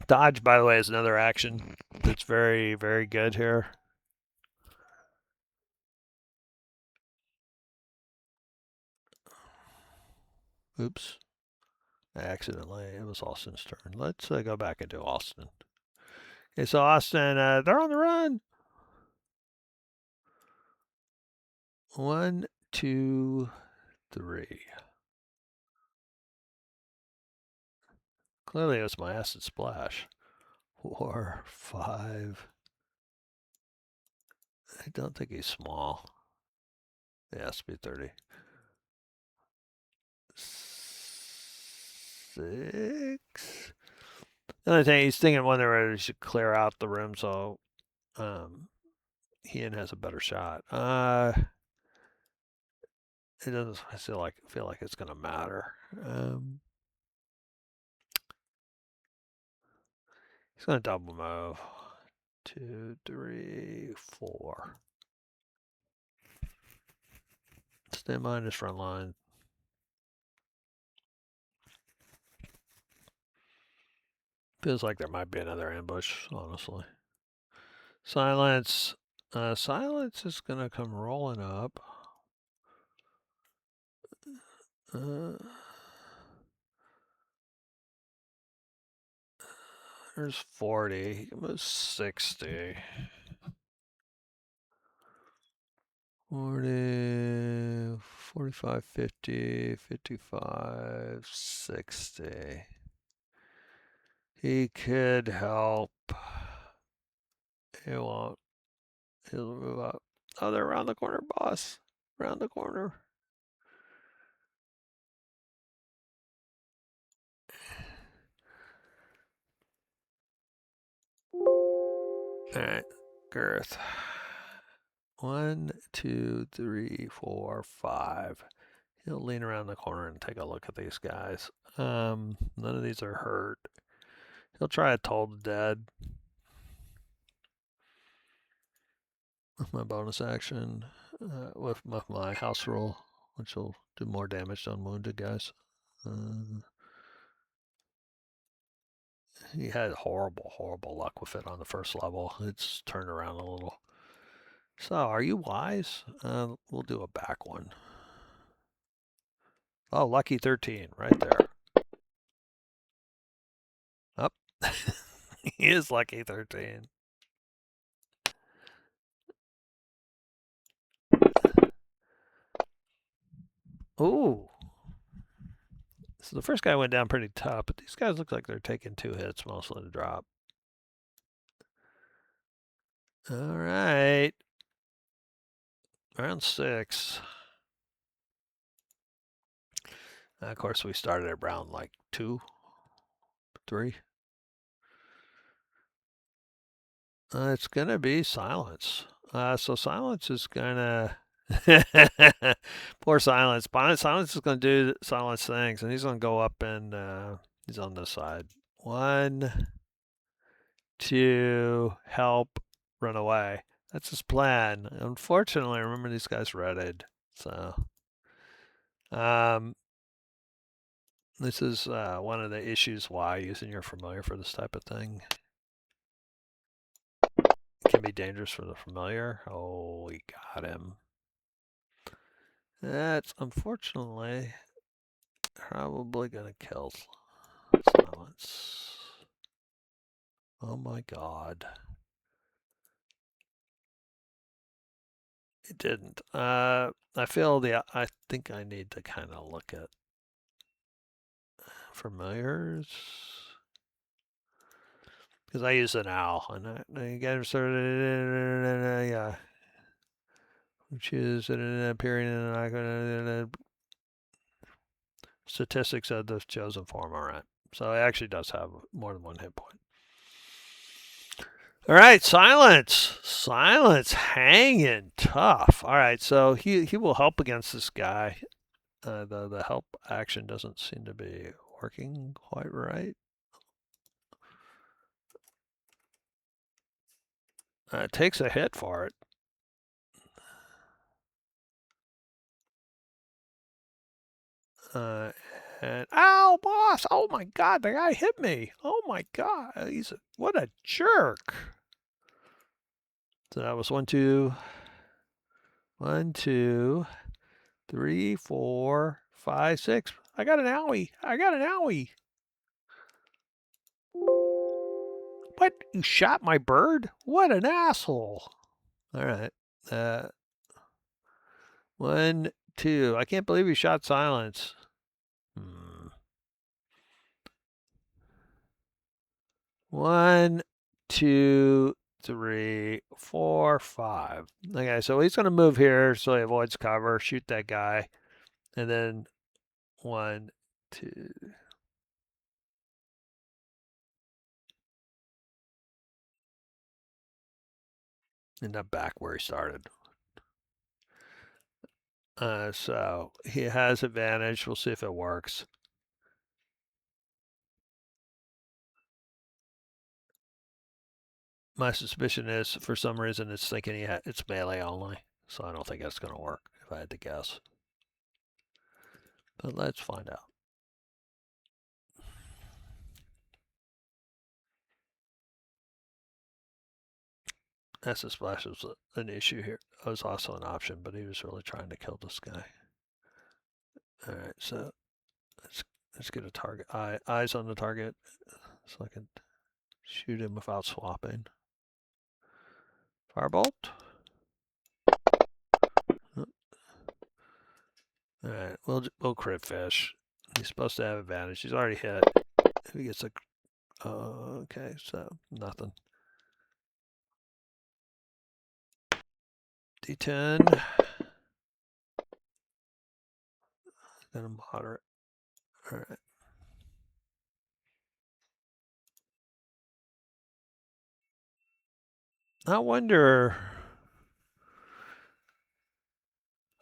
Dodge, by the way, is another action that's very, very good here. Oops. Accidentally, it was Austin's turn. Let's go back and do Austin. Okay, so Austin, they're on the run. 1, 2, 3. Clearly, it was my acid splash. 4, 5. I don't think he's small. It has to be 30. 6. The other thing, he's thinking when they're ready, he should clear out the room so Ian has a better shot. It doesn't feel like it's gonna matter. He's gonna double move. 2, 3, 4. Stand behind his front line. Feels like there might be another ambush, honestly. Silence. Silence is gonna come rolling up. There's 40. It was 60. 40, 45, 50, 55, 60. He could help. He won't. He'll move up. Oh, they're around the corner, boss. Around the corner. Alright, girth. 1, 2, 3, 4, 5. He'll lean around the corner and take a look at these guys. None of these are hurt. He'll try a Told Dead with my bonus action, with my house roll, which will do more damage to unwounded guys. He had horrible, horrible luck with it on the first level. It's turned around a little. So, are you wise? We'll do a back one. Oh, lucky 13, right there. Up. He is lucky 13. Ooh. So the first guy went down pretty tough, but these guys look like they're taking 2 hits mostly to drop. All right. Round 6. Of course, we started at round like 2, 3. It's going to be silence. So silence is going to... Poor silence. Silence is going to do silence things, and he's going to go up and he's on this side. 1, 2, help, run away. That's his plan. Unfortunately, remember these guys redded. So, this is one of the issues why using your familiar for this type of thing. It can be dangerous for the familiar. Oh, we got him. That's unfortunately probably gonna kill Silence. Oh my god. It didn't. I think I need to kind of look at familiars. Because I use an owl. And I get started, yeah. Which is appearing in statistics of the chosen form. All right. So it actually does have more than one hit point. All right, Silence. Silence hanging tough. All right, so he will help against this guy. The help action doesn't seem to be working quite right. It takes a hit for it. And ow, boss! Oh my god, the guy hit me! Oh my god, what a jerk! So that was 1, 2, 1, 2, 3, 4, 5, 6. I got an owie! I got an owie! What? You shot my bird? What an asshole! All right. 1, 2. I can't believe you shot Silence. 1, 2, 3, 4, 5. Okay, so he's going to move here so he avoids cover, shoot that guy, and then 1, 2. End up back where he started. So he has advantage. We'll see if it works. My suspicion is, for some reason, it's thinking it's melee only, so I don't think that's going to work, if I had to guess. But let's find out. Acid Splash was an issue here. It was also an option, but he was really trying to kill this guy. All right, so let's get a target. Eyes on the target, so I can shoot him without swapping. Firebolt. All right, we'll crit fish. He's supposed to have advantage. He's already hit. If he gets a okay, so nothing. D10. Then a moderate. All right. I wonder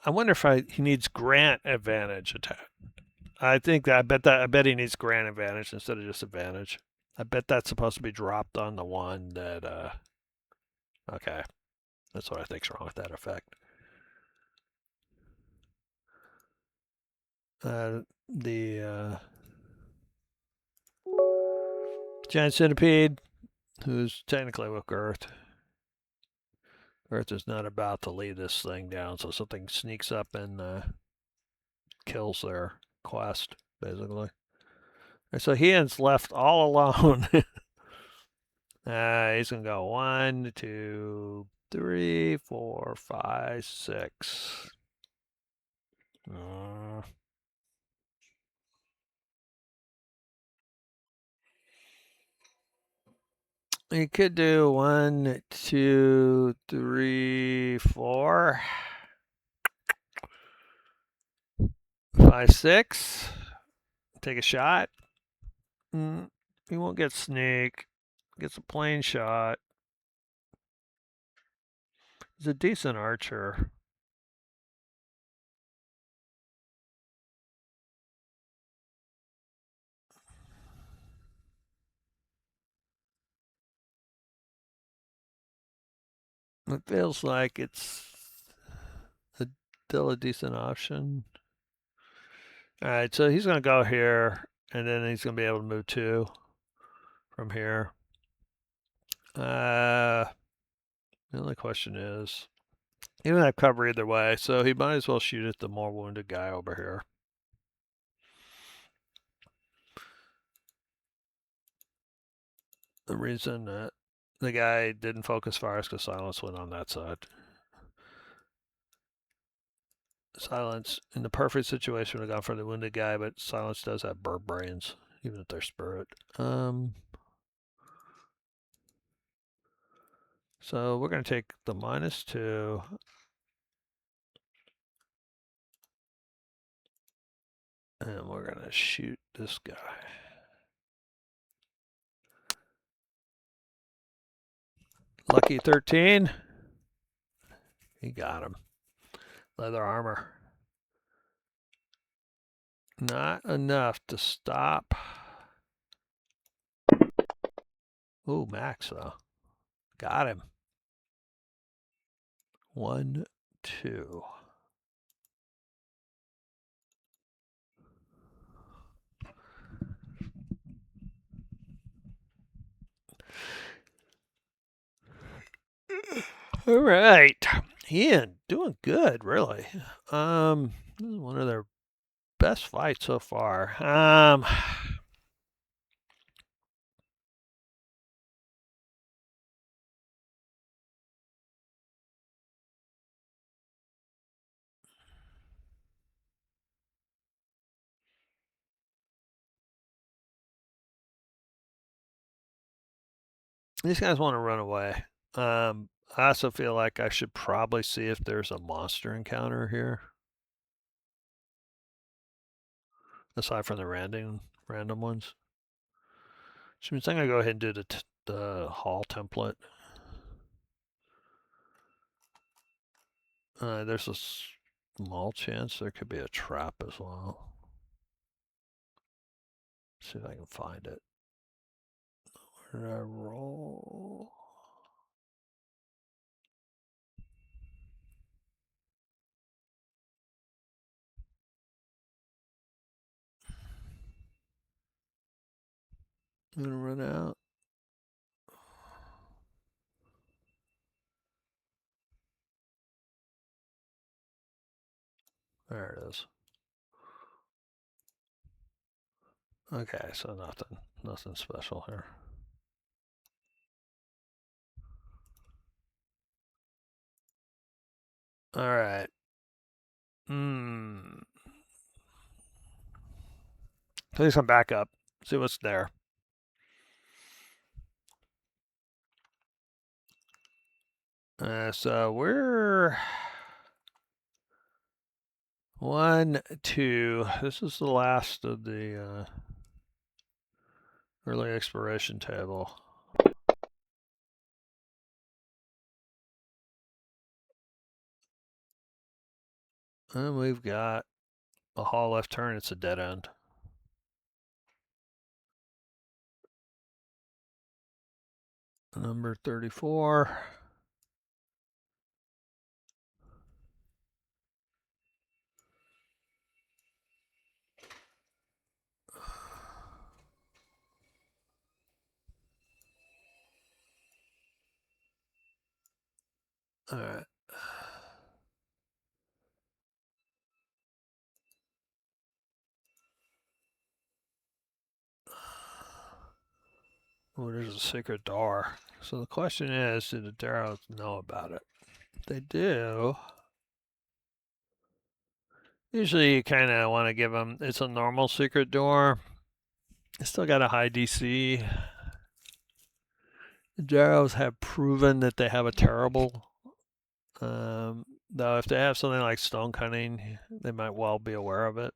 if he needs grant advantage attack. I bet he needs grant advantage instead of just advantage. I bet that's supposed to be dropped on the one that okay. That's what I think's wrong with that effect. The giant centipede, who's technically with Girth. Girth is not about to lead this thing down, so something sneaks up and kills their quest, basically. And so he ends left all alone. He's gonna go 1, 2, 3, 4, 5, 6. You could do 1, 2, 3, 4, 5, 6. Take a shot. He won't get sneak. Gets a plain shot. He's a decent archer. It feels like it's still a decent option. All right, so he's going to go here, and then he's going to be able to move 2 from here. The only question is, he doesn't have cover either way, so he might as well shoot at the more wounded guy over here. the reason that the guy didn't focus fire is because silence went on that side. Silence, in the perfect situation, would have gone for the wounded guy, but silence does have bird brains, even if they're spirit. So we're going to take the -2. And we're going to shoot this guy. Lucky 13. He got him. Leather armor. Not enough to stop. Ooh, max though. Got him. 1, 2. All right. Ian, doing good, really. This is one of their best fights so far. These guys want to run away. I also feel like I should probably see if there's a monster encounter here. Aside from the random ones. Which means I'm going to go ahead and do the hall template. There's a small chance there could be a trap as well. Let's see if I can find it. Where did I roll? I'm gonna run out. There it is. Okay, so nothing special here. All right. Please come back up. See what's there. So we're 1, 2. This is the last of the early exploration table. And we've got a hall left turn. It's a dead end. Number 34. All right. Oh, there's a secret door. So the question is, do the Darrows know about it? If they do, usually you kind of want to give them, it's a normal secret door. It's still got a high DC. The Darrows have proven that they have a terrible. Though if they have something like stone cutting, they might well be aware of it.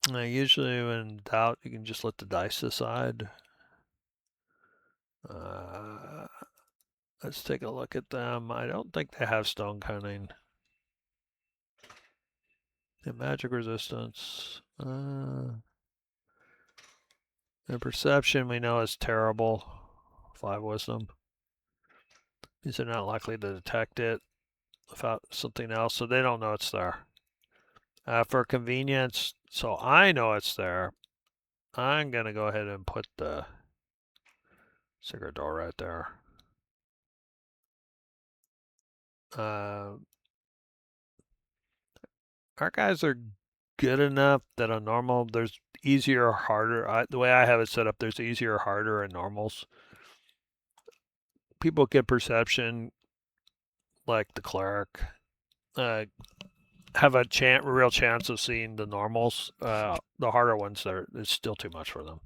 Usually when in doubt, you can just let the dice decide. Let's take a look at them. I don't think they have stone cutting. The magic resistance. Their perception we know is terrible. 5 wisdom. These are not likely to detect it without something else, so they don't know it's there. For convenience, so I know it's there, I'm going to go ahead and put the secret door right there. Our guys are good enough that on normal, there's easier or harder. The way I have it set up, there's easier, harder, and normals. People get perception, like the cleric, uh, have a real chance of seeing the normals. The harder ones, it's still too much for them.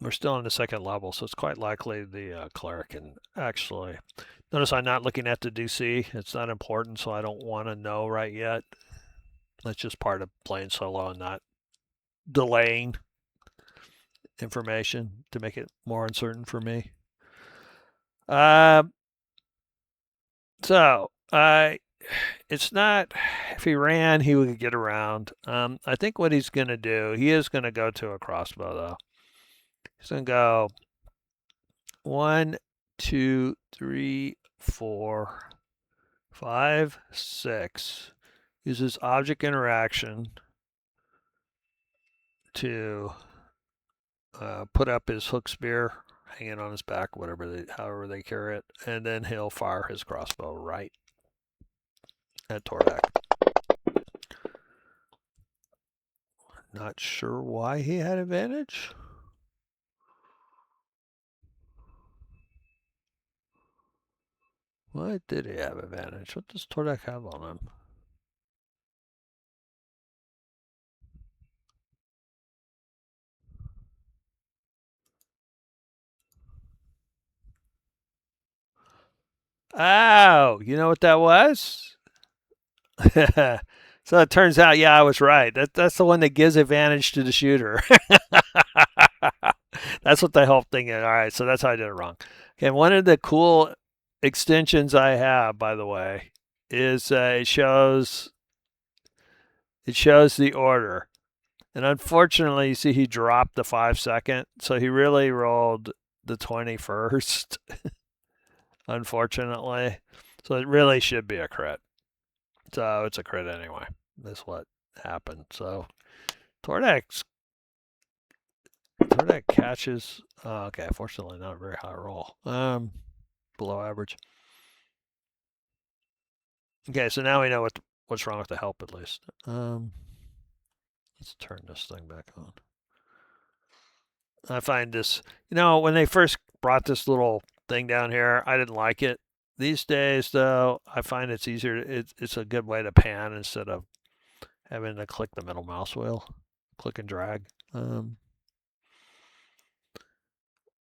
We're still on the second level, so it's quite likely the cleric can actually. Notice I'm not looking at the DC. It's not important, so I don't want to know right yet. That's just part of playing solo and not delaying information to make it more uncertain for me. So it's not. If he ran, he would get around. I think what he's going to do, he is going to go to a crossbow though. He's going to go 1, 2, 3, 4, 5, 6. Uses object interaction to put up his hook spear, hanging on his back, however they carry it, and then he'll fire his crossbow right at Tordec. Not sure why he had advantage. Why did he have advantage? What does Tordec have on him? Oh, you know what that was? So it turns out, yeah, I was right. That's the one that gives advantage to the shooter. That's what the whole thing is. All right, so that's how I did it wrong. Okay, one of the cool extensions I have, by the way, is it shows the order. And unfortunately, you see he dropped the 5-second, so he really rolled the 21st, unfortunately. So it really should be a crit. So it's a crit anyway. That's what happened. So Tordec catches. Okay, fortunately not a very high roll. Below average. Okay, so now we know what's wrong with the help at least. Let's turn this thing back on. I find this, when they first brought this little thing down here, I didn't like it. These days, though, I find it's easier. It's a good way to pan instead of having to click the middle mouse wheel, click and drag. All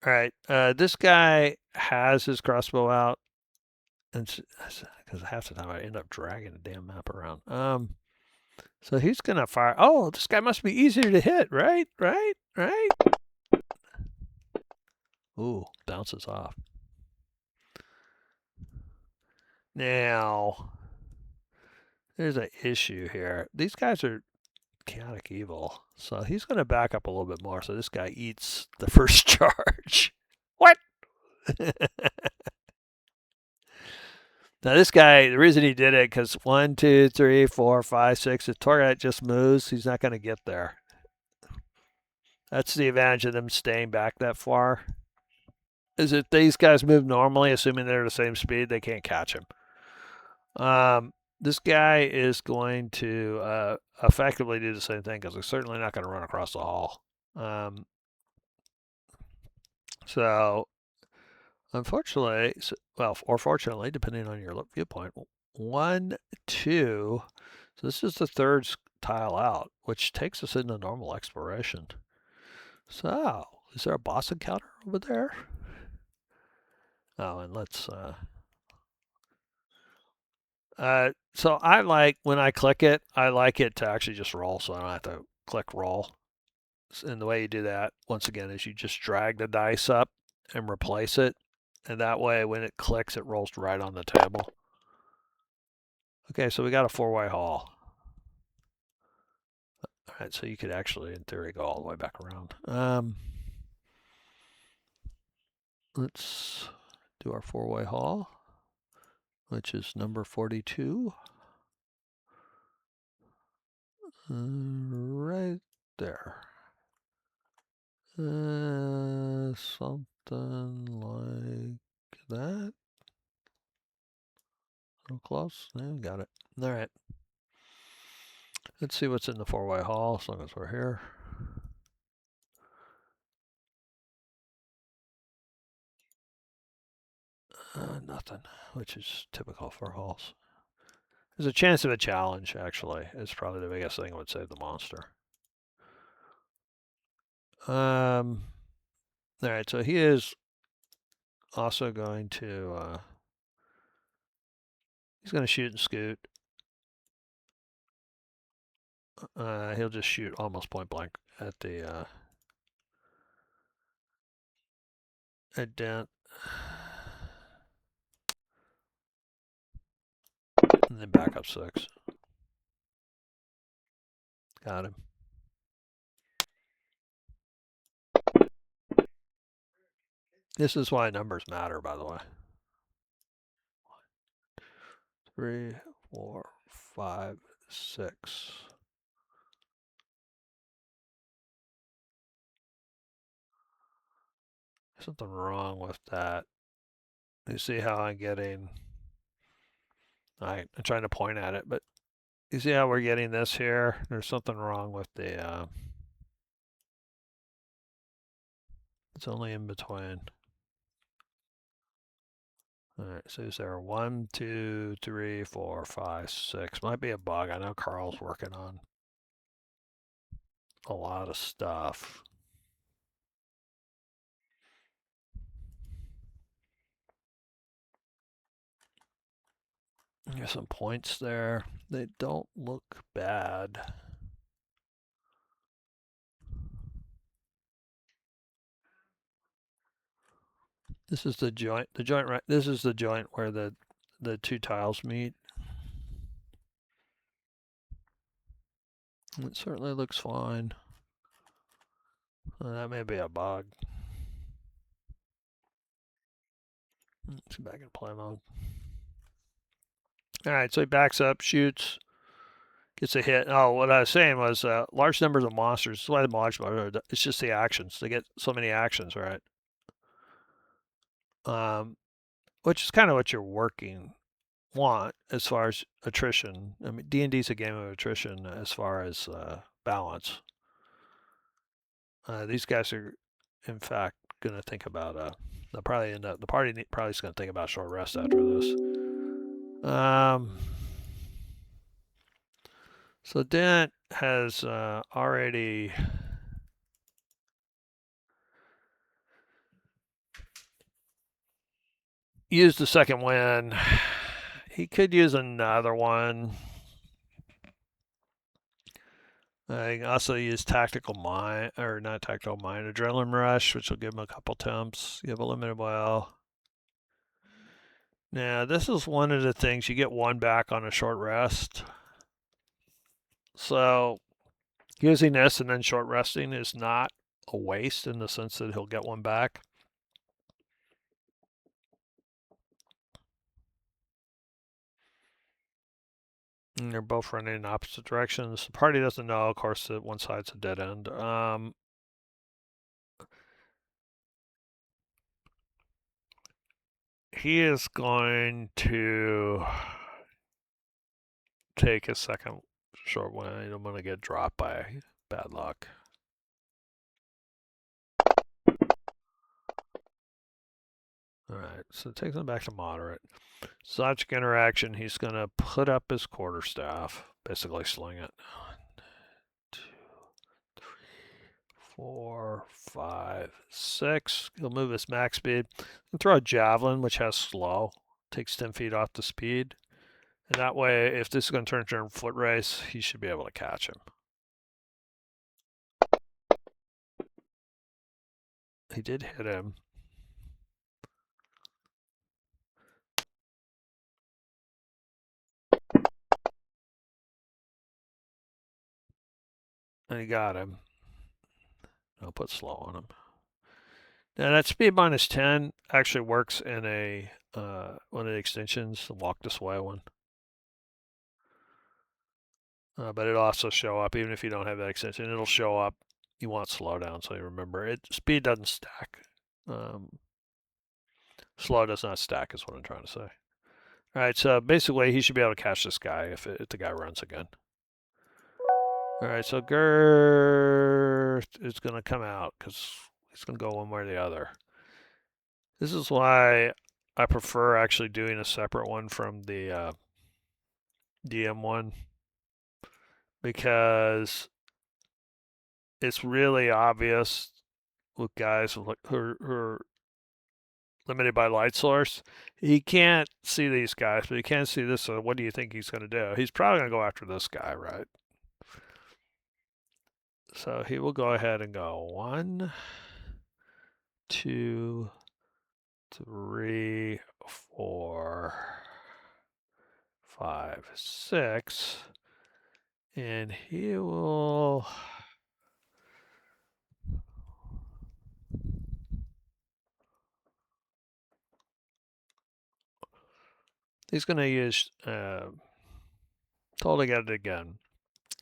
right, this guy has his crossbow out, and because half the time I end up dragging the damn map around. So he's gonna fire. Oh, this guy must be easier to hit, right? Right? Right? Ooh, bounces off. Now, there's an issue here. These guys are chaotic evil, so he's going to back up a little bit more. So this guy eats the first charge. What? Now this guy, the reason he did it, because 1, 2, 3, 4, 5, 6. If Tordec just moves, he's not going to get there. That's the advantage of them staying back that far. Is if these guys move normally, assuming they're the same speed, they can't catch him. This guy is going to effectively do the same thing because he's certainly not going to run across the hall. So, unfortunately, or fortunately, depending on your viewpoint, 1, 2. So this is the third tile out, which takes us into normal exploration. So, is there a boss encounter over there? Oh, and let's. So I like when I click it, I like it to actually just roll, so I don't have to click roll. And the way you do that, once again, is you just drag the dice up and replace it. And that way, when it clicks, it rolls right on the table. Okay, so we got a 4-way haul. All right, so you could actually, in theory, go all the way back around. Let's do our 4-way haul, which is number 42. Right there. Something like that. A little close. There, we got it. All right. Let's see what's in the four-way hall as long as we're here. Nothing, which is typical for halls. There's a chance of a challenge, actually. It's probably the biggest thing that would save the monster. All right, so he is also going to, he's going to shoot and scoot. He'll just shoot almost point blank at the, at Dent. And then back up 6. Got him. This is why numbers matter, by the way. 3, 4, 5, 6. Something wrong with that. You see how I'm getting... I'm trying to point at it, but you see how we're getting this here? There's something wrong with the... it's only in between. All right, so is there 1, 2, 3, 4, 5, 6? Might be a bug. I know Carl's working on a lot of stuff. There's some points there. They don't look bad. This is the joint. The joint right. This is the joint where the two tiles meet. It certainly looks fine. That may be a bug. Let's get back in play mode. All right, so he backs up, shoots, gets a hit. Oh, what I was saying was large numbers of monsters. That's why the modular. It's just the actions. They get so many actions, right? Which is kind of what you're want as far as attrition. I mean, D&D is a game of attrition as far as balance. These guys are, in fact, going to think about they'll probably end up, the party probably is going to think about short rest after this. So Dent has already used the second win. He could use another one. I can also use tactical mind, or not tactical mind, adrenaline rush, which will give him a couple temps. You have a limited well. Now, this is one of the things you get one back on a short rest. So, using this and then short resting is not a waste in the sense that he'll get one back. And they're both running in opposite directions. The party doesn't know, of course, that one side's a dead end. He is going to take a second short win. I'm going to get dropped by bad luck. Alright, so it takes him back to moderate. Subject interaction, he's going to put up his quarterstaff, basically sling it. 1, 2, 3, 4, 5, 6. He'll move his max speed. And throw a javelin, which has slow. Takes 10 feet off the speed. And that way, if this is going to turn into a foot race, he should be able to catch him. He did hit him. And he got him. I'll put slow on him. Now that speed minus 10 actually works in a one of the extensions, the walk this way one. But it'll also show up, even if you don't have that extension, it'll show up. You want slowdown, so you remember it. Speed doesn't stack. Slow does not stack, is what I'm trying to say. All right, so basically he should be able to catch this guy if the guy runs again. All right, so Girth is going to come out because he's going to go one way or the other. This is why I prefer actually doing a separate one from the DM one, because it's really obvious with guys who are limited by light source. He can't see these guys, but he can see this. So what do you think he's going to do? He's probably going to go after this guy, right? So he will go ahead and go 1, 2, 3, 4, 5, 6, and he will. He's going to use. Totally got it again.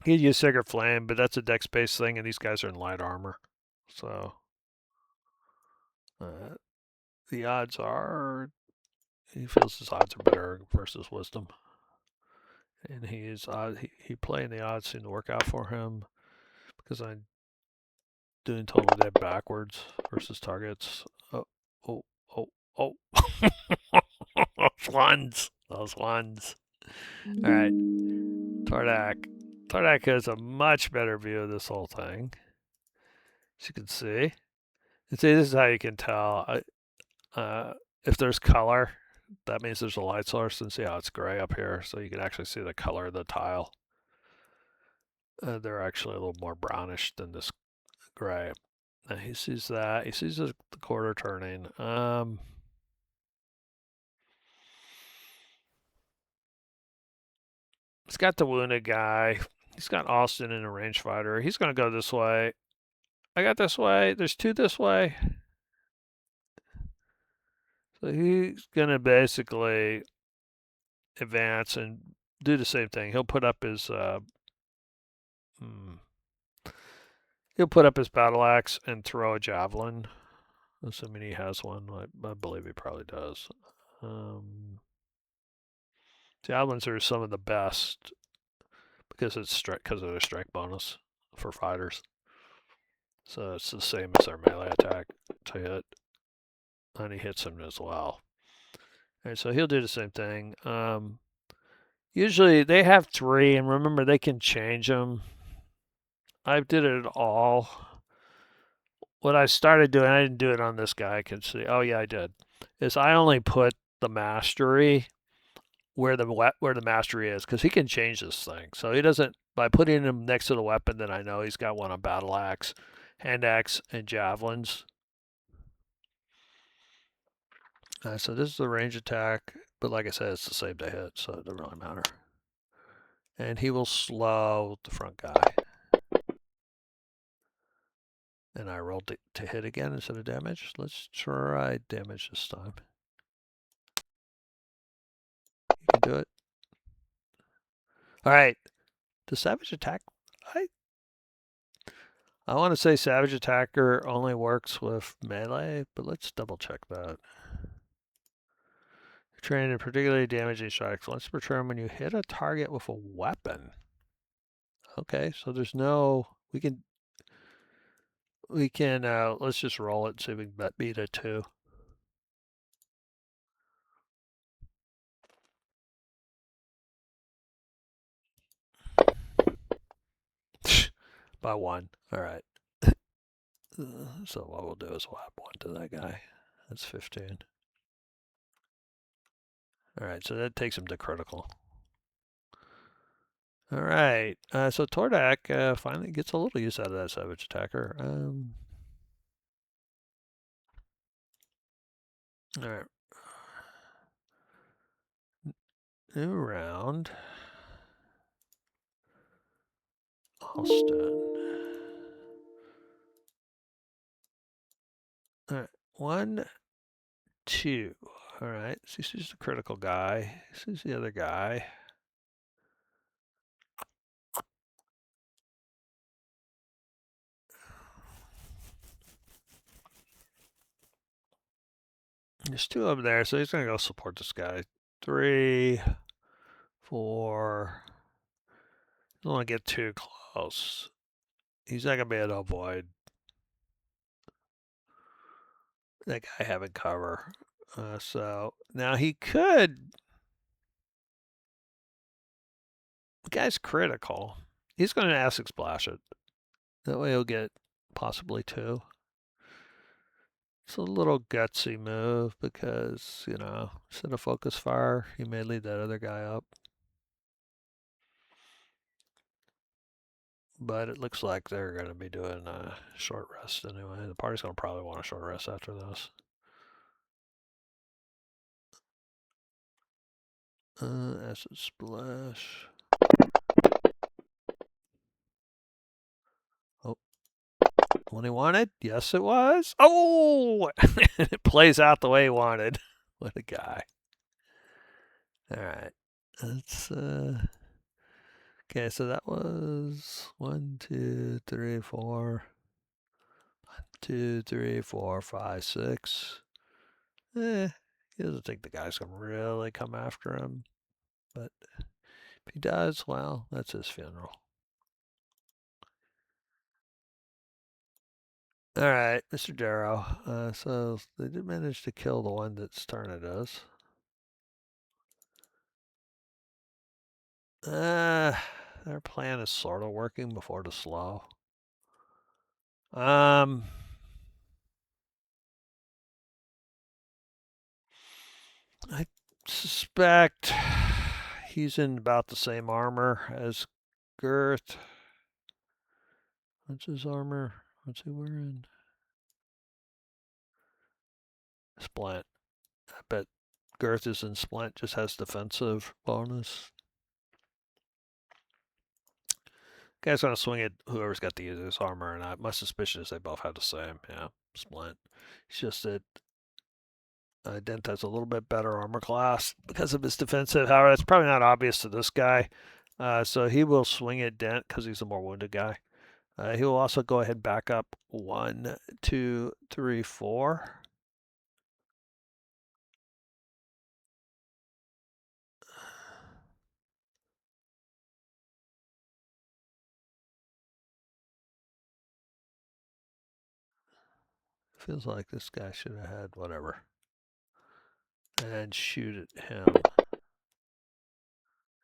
He'd use Sacred Flame, but that's a dex based thing, and these guys are in light armor. So uh, the odds are he feels his odds are better versus Wisdom, and he playing the odds seem to work out for him because I'm doing total dead backwards versus targets. Oh, oh, oh, oh! those ones. All right, Tordec. Tordec has a much better view of this whole thing, as you can see. And see, this is how you can tell. If there's color, that means there's a light source. And see how it's gray up here, so you can actually see the color of the tile. They're actually a little more brownish than this gray. And he sees that. He sees the quarter turning. He's got the wounded guy. He's got Austin in a range fighter. He's going to go this way. I got this way. There's 2 this way. So he's going to basically advance and do the same thing. He'll put up his he'll put up his battle axe and throw a javelin, assuming he has one. I believe he probably does. Javelins are some of the best because because of their strike bonus for fighters. So it's the same as their melee attack to hit, and he hits him as well. And so he'll do the same thing. Usually they have 3, and remember they can change them. I did it all. What I started doing, I didn't do it on this guy. I can see. Oh yeah, I did. Is I only put the mastery where the mastery is, because he can change this thing. So he doesn't, by putting him next to the weapon, then I know he's got one on battle axe, hand axe, and javelins. So this is the range attack, but like I said, it's the same to hit, so it doesn't really matter. And he will slow the front guy. And I rolled to hit again instead of damage. Let's try damage this time. You can do it. All right. The savage attack, I want to say savage attacker only works with melee, but let's double check that. Trained in particularly damaging strikes once per turn when you hit a target with a weapon. Okay, so there's no, we can let's just roll it and see if we can beat it too. By 1. All right. So what we'll do is we'll add 1 to that guy. That's 15. All right, so that takes him to critical. All right, so Tordec finally gets a little use out of that savage attacker. All right. New round. Alston. All right, 1, 2. All right, so this is the critical guy. This is the other guy. There's 2 of them there, so he's gonna go support this guy. 3, 4. Don't want to get too close. He's not going to be able to avoid that guy having cover. So now he could. The guy's critical. He's going to acid splash it. That way he'll get possibly 2. It's a little gutsy move because, you know, instead of focus fire, he may lead that other guy up. But it looks like they're going to be doing a short rest anyway. The party's going to probably want a short rest after this. Acid splash. Oh, what he wanted? Yes, it was. Oh, it plays out the way he wanted. What a guy. All right. Let's, okay, so that was 1, 2, 3, 4. 1, 2, 3, 4, 5, 6. He doesn't think the guy's going to really come after him. But if he does, well, that's his funeral. All right, Mr. Darrow. So they did manage to kill the one that's turn it is. Their plan is sort of working before the slow. I suspect he's in about the same armor as Girth. What's his armor? What's he wearing? Splint. I bet Girth is in Splint, just has defensive bonus. Guy's gonna swing at whoever's got the easiest armor, and my suspicion is they both have the same. Yeah, Splint. It's just that Dent has a little bit better armor class because of his defensive. However, it's probably not obvious to this guy. So he will swing at Dent because he's a more wounded guy. He will also go ahead and back up 1, 2, 3, 4. Feels like this guy should have had whatever. And shoot at him.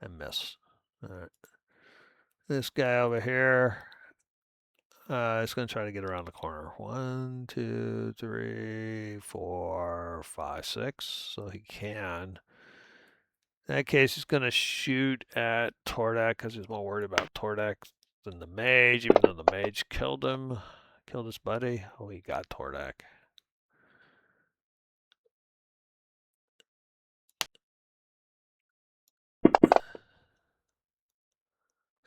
And miss. Alright. This guy over here is going to try to get around the corner. 1, 2, 3, 4, 5, 6. So he can. In that case, he's going to shoot at Tordec because he's more worried about Tordec than the mage, even though the mage killed him. Killed his buddy. Oh, he got Tordec.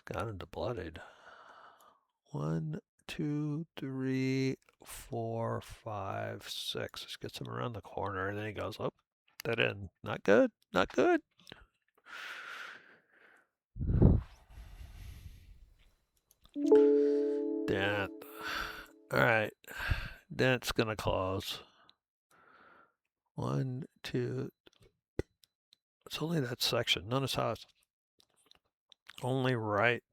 Got him to bloodied. 1, 2, 3, 4, 5, 6. This gets him around the corner, and then he goes, oh, that in. Not good. Not good. Dent. Alright. Dent's gonna close. 1, 2. It's only that section. Notice how it's only right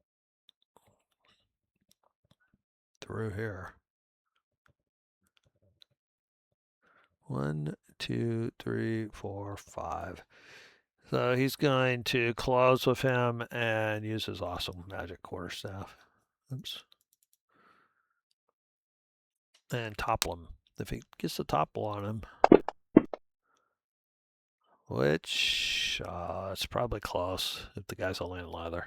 through here. 1, 2, 3, 4, 5. So he's going to close with him and use his awesome magic quarterstaff. Oops. And topple him. If he gets the topple on him, which it's probably close if the guy's only in leather.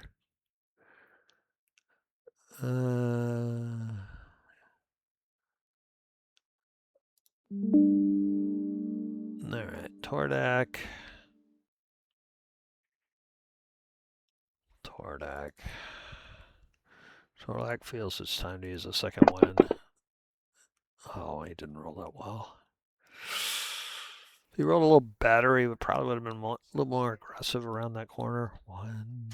Alright, Tordec. Tordec feels it's time to use a second wind. Oh, he didn't roll that well. If he rolled a little better, he probably would have been a little more aggressive around that corner. 1,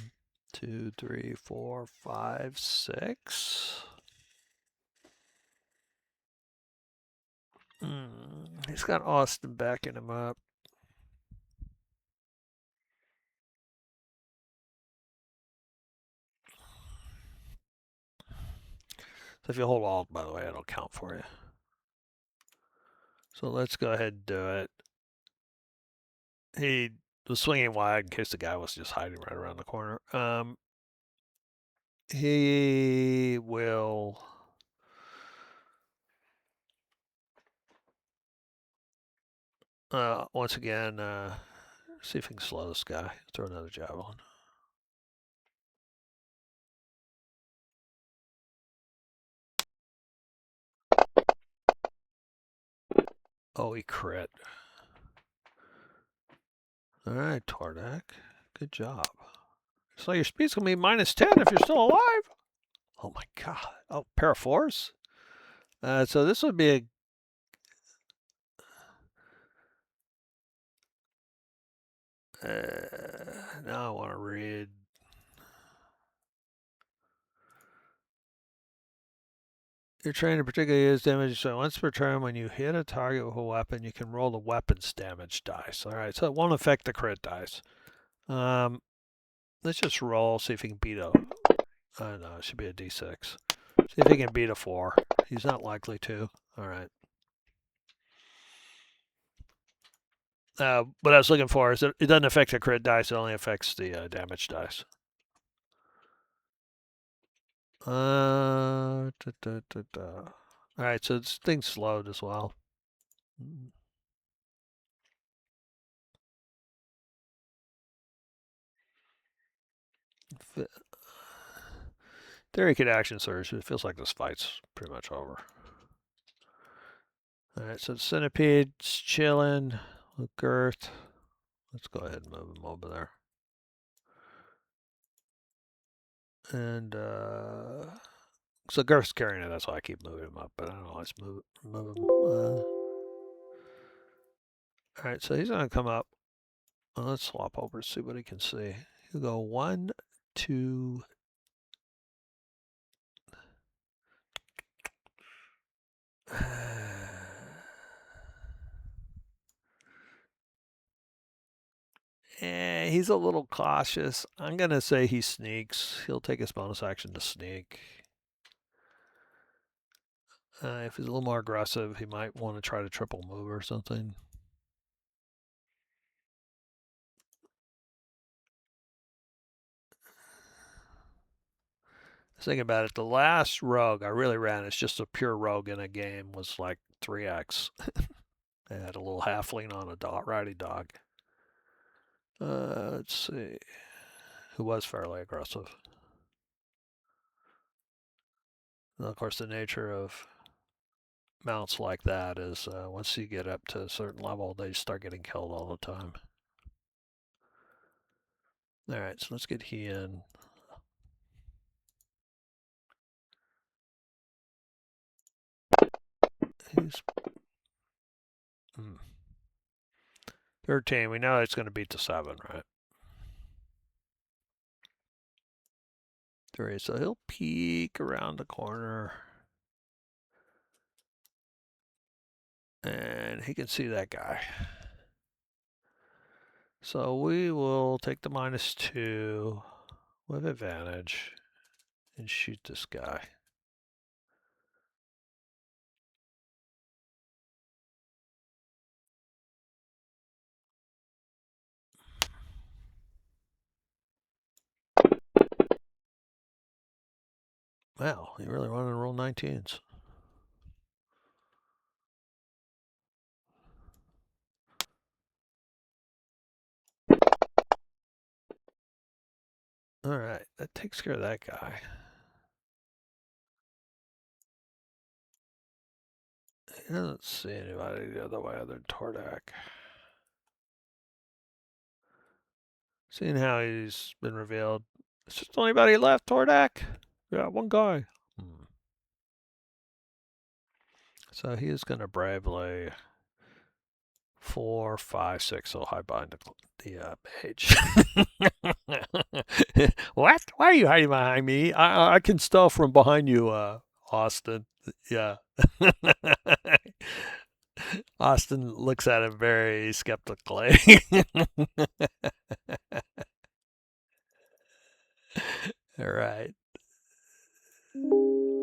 2, 3, 4, 5, 6. He's got Austin backing him up. So if you hold Alt, by the way, it'll count for you. So let's go ahead and do it. He was swinging wide in case the guy was just hiding right around the corner. He will once again see if he can slow this guy. Throw another javelin. Oh, he crit. All right, Tordec. Good job. So your speed's going to be -10 if you're still alive. Oh my god. Oh, pair of fours? So this would be a... now I want to read... Your trainer particularly is damage, so once per turn when you hit a target with a weapon, you can roll the weapon's damage dice. Alright, so it won't affect the crit dice. Let's just roll, see if he can beat a... I don't know, it should be a d6. See if he can beat a 4. He's not likely to. Alright. What I was looking for is it doesn't affect the crit dice, it only affects the damage dice. Alright, so this thing's slowed as well. Theory could action surge. It feels like this fight's pretty much over. Alright, so the centipede's chilling with Girth. Let's go ahead and move him over there. And so Girth's carrying it, that's why I keep moving him up, but I don't know, let's move him. Alright, so he's gonna come up. Well, let's swap over to see what he can see. He'll go 1, 2. He's a little cautious. I'm going to say he sneaks. He'll take his bonus action to sneak. If he's a little more aggressive, he might want to try to triple move or something. Think about it. The last rogue I really ran, it's just a pure rogue in a game, was like 3x. I had a little halfling on a dog, riding dog. Let's see. Who was fairly aggressive. And of course, the nature of mounts like that is once you get up to a certain level, they start getting killed all the time. Alright, so let's get he in. He's 13. We know it's going to beat the 7, right? 3. So he'll peek around the corner. And he can see that guy. So we will take the -2 with advantage and shoot this guy. Wow, you really wanted to roll 19s. Alright, that takes care of that guy. He doesn't see anybody the other way other than Tordec. Seeing how he's been revealed. It's just the only body left, Tordec. Yeah, one guy. So he is going to bravely 4, 5, 6. So high bind the mage. What? Why are you hiding behind me? I can stealth from behind you, Austin. Yeah. Austin looks at him very skeptically. All right.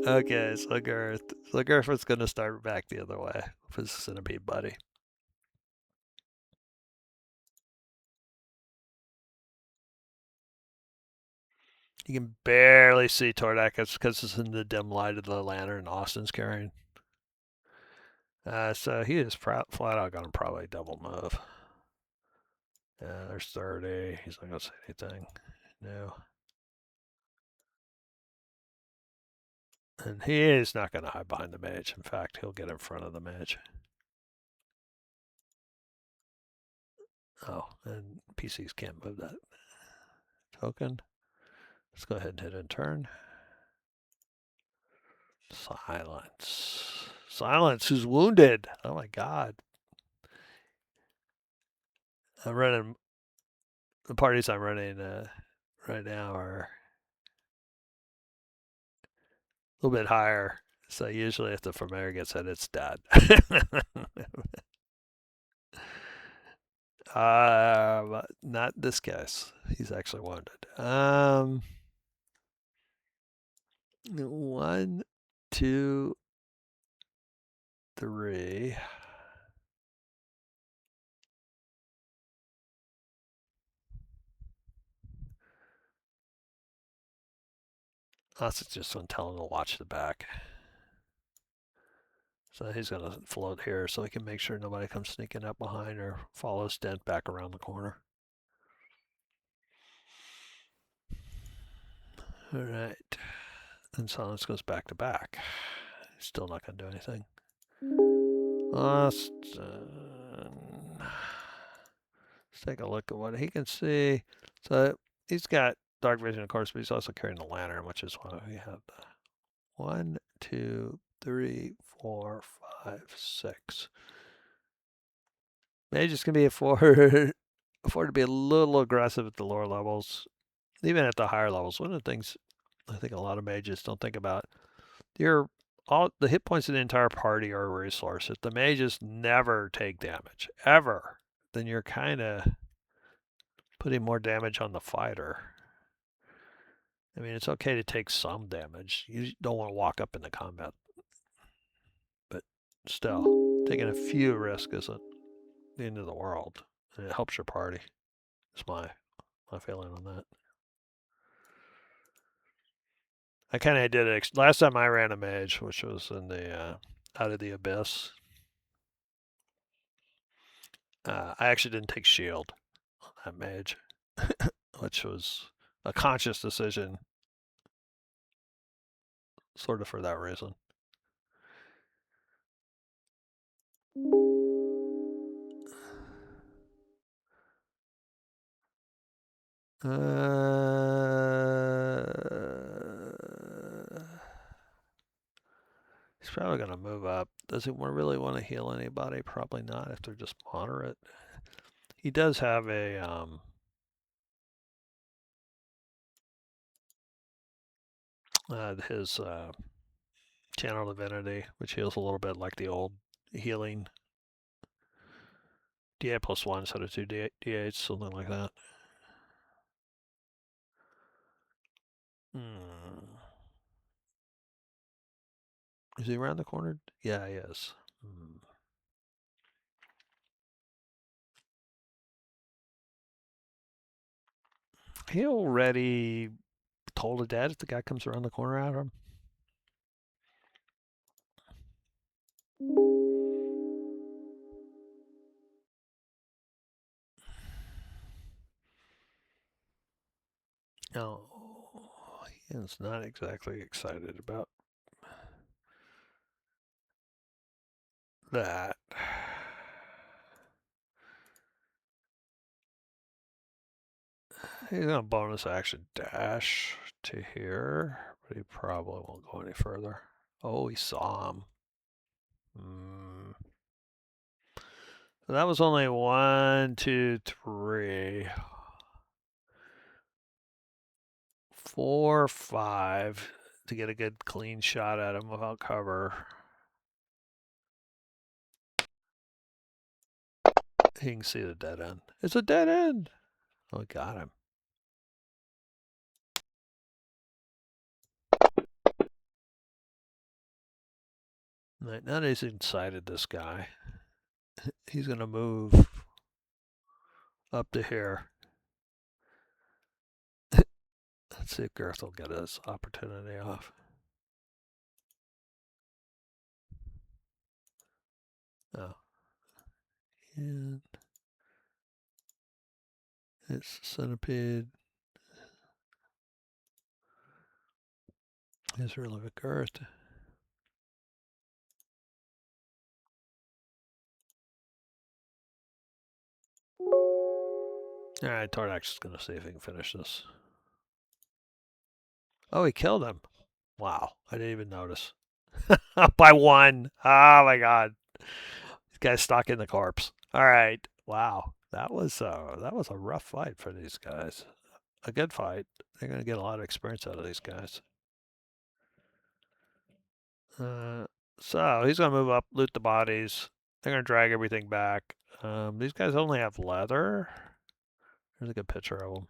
Okay. Okay, so Garth. So Garth's gonna start back the other way with his centipede buddy. You can barely see Tordec. It's because it's in the dim light of the lantern Austin's carrying. So he is flat out gonna probably double move. Yeah, there's 30. He's not gonna say anything. No. And he is not gonna hide behind the mage. In fact, he'll get in front of the mage. Oh, and PCs can't move that token. Let's go ahead and hit and turn. Silence. Silence. Who's wounded? Oh my god. I'm running. The parties I'm running right now are a little bit higher. So usually if the familiar gets hit, it's dead. But not this case. He's actually wounded. 1, 2, 3. That's just going to tell him to watch the back. So he's going to float here so he can make sure nobody comes sneaking up behind or follows Dent back around the corner. All right. And silence goes back to back. Still not going to do anything. Austin. Let's take a look at what he can see. So he's got dark vision, of course, but he's also carrying a lantern, which is why we have the 1, 2, 3, 4, 5, 6. Maybe just gonna be afford to be a little aggressive at the lower levels, even at the higher levels. One of the things I think a lot of mages don't think about, all the hit points of the entire party are a resource. If the mages never take damage, ever, then you're kind of putting more damage on the fighter. I mean, it's okay to take some damage. You don't want to walk up into combat. But still, taking a few risks isn't the end of the world. And it helps your party. That's my feeling on that. I kind of did it. Last time I ran a mage, which was in the Out of the Abyss, I actually didn't take shield on that mage, which was a conscious decision, sort of for that reason. He's probably going to move up. Does he really want to heal anybody? Probably not if they're just moderate. He does have a his channel divinity, which heals a little bit like the old healing D8 plus 1 instead of 2 D8s, something like that. Is he around the corner? Yeah, he is. He already told a dad if the guy comes around the corner at him. No, he is not exactly excited about that. He's gonna bonus action dash to here, but he probably won't go any further. Oh, he saw him. So that was only 1, 2, 3, 4, 5 to get a good clean shot at him without cover. He can see the dead end. It's a dead end. Oh, got him. Right, now that he's inside this guy, he's going to move up to here. Let's see if Girth will get his opportunity off. Oh. And it's centipede. Is really a Girth. Alright, Tordec's is going to see if he can finish this. Oh, he killed him. Wow, I didn't even notice. By one. Oh my god. This guy's stuck in the corpse. Alright. Wow. That was a rough fight for these guys. A good fight. They're going to get a lot of experience out of these guys. So he's going to move up, loot the bodies. They're going to drag everything back. These guys only have leather. Here's a good picture of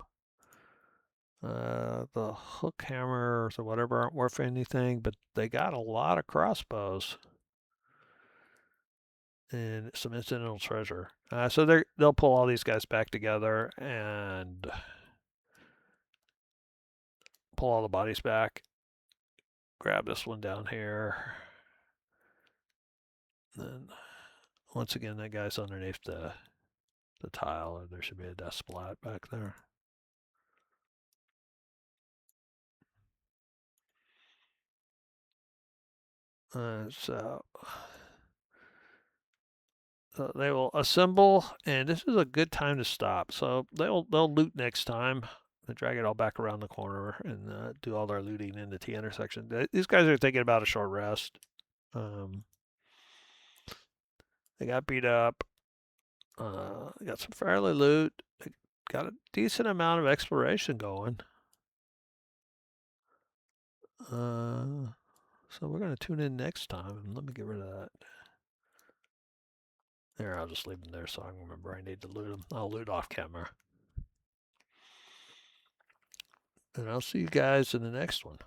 them. The hook hammers or whatever aren't worth anything, but they got a lot of crossbows and some incidental treasure. So they'll pull all these guys back together and pull all the bodies back. Grab this one down here. Then once again, that guy's underneath the tile, and there should be a death splat back there. So they will assemble, and this is a good time to stop. So they'll loot next time. They drag it all back around the corner and do all their looting in the T intersection. These guys are thinking about a short rest. They got beat up. Got some fairly loot. They got a decent amount of exploration going. So we're going to tune in next time. Let me get rid of that. There, I'll just leave them there so I remember I need to loot them. I'll loot off camera. And I'll see you guys in the next one.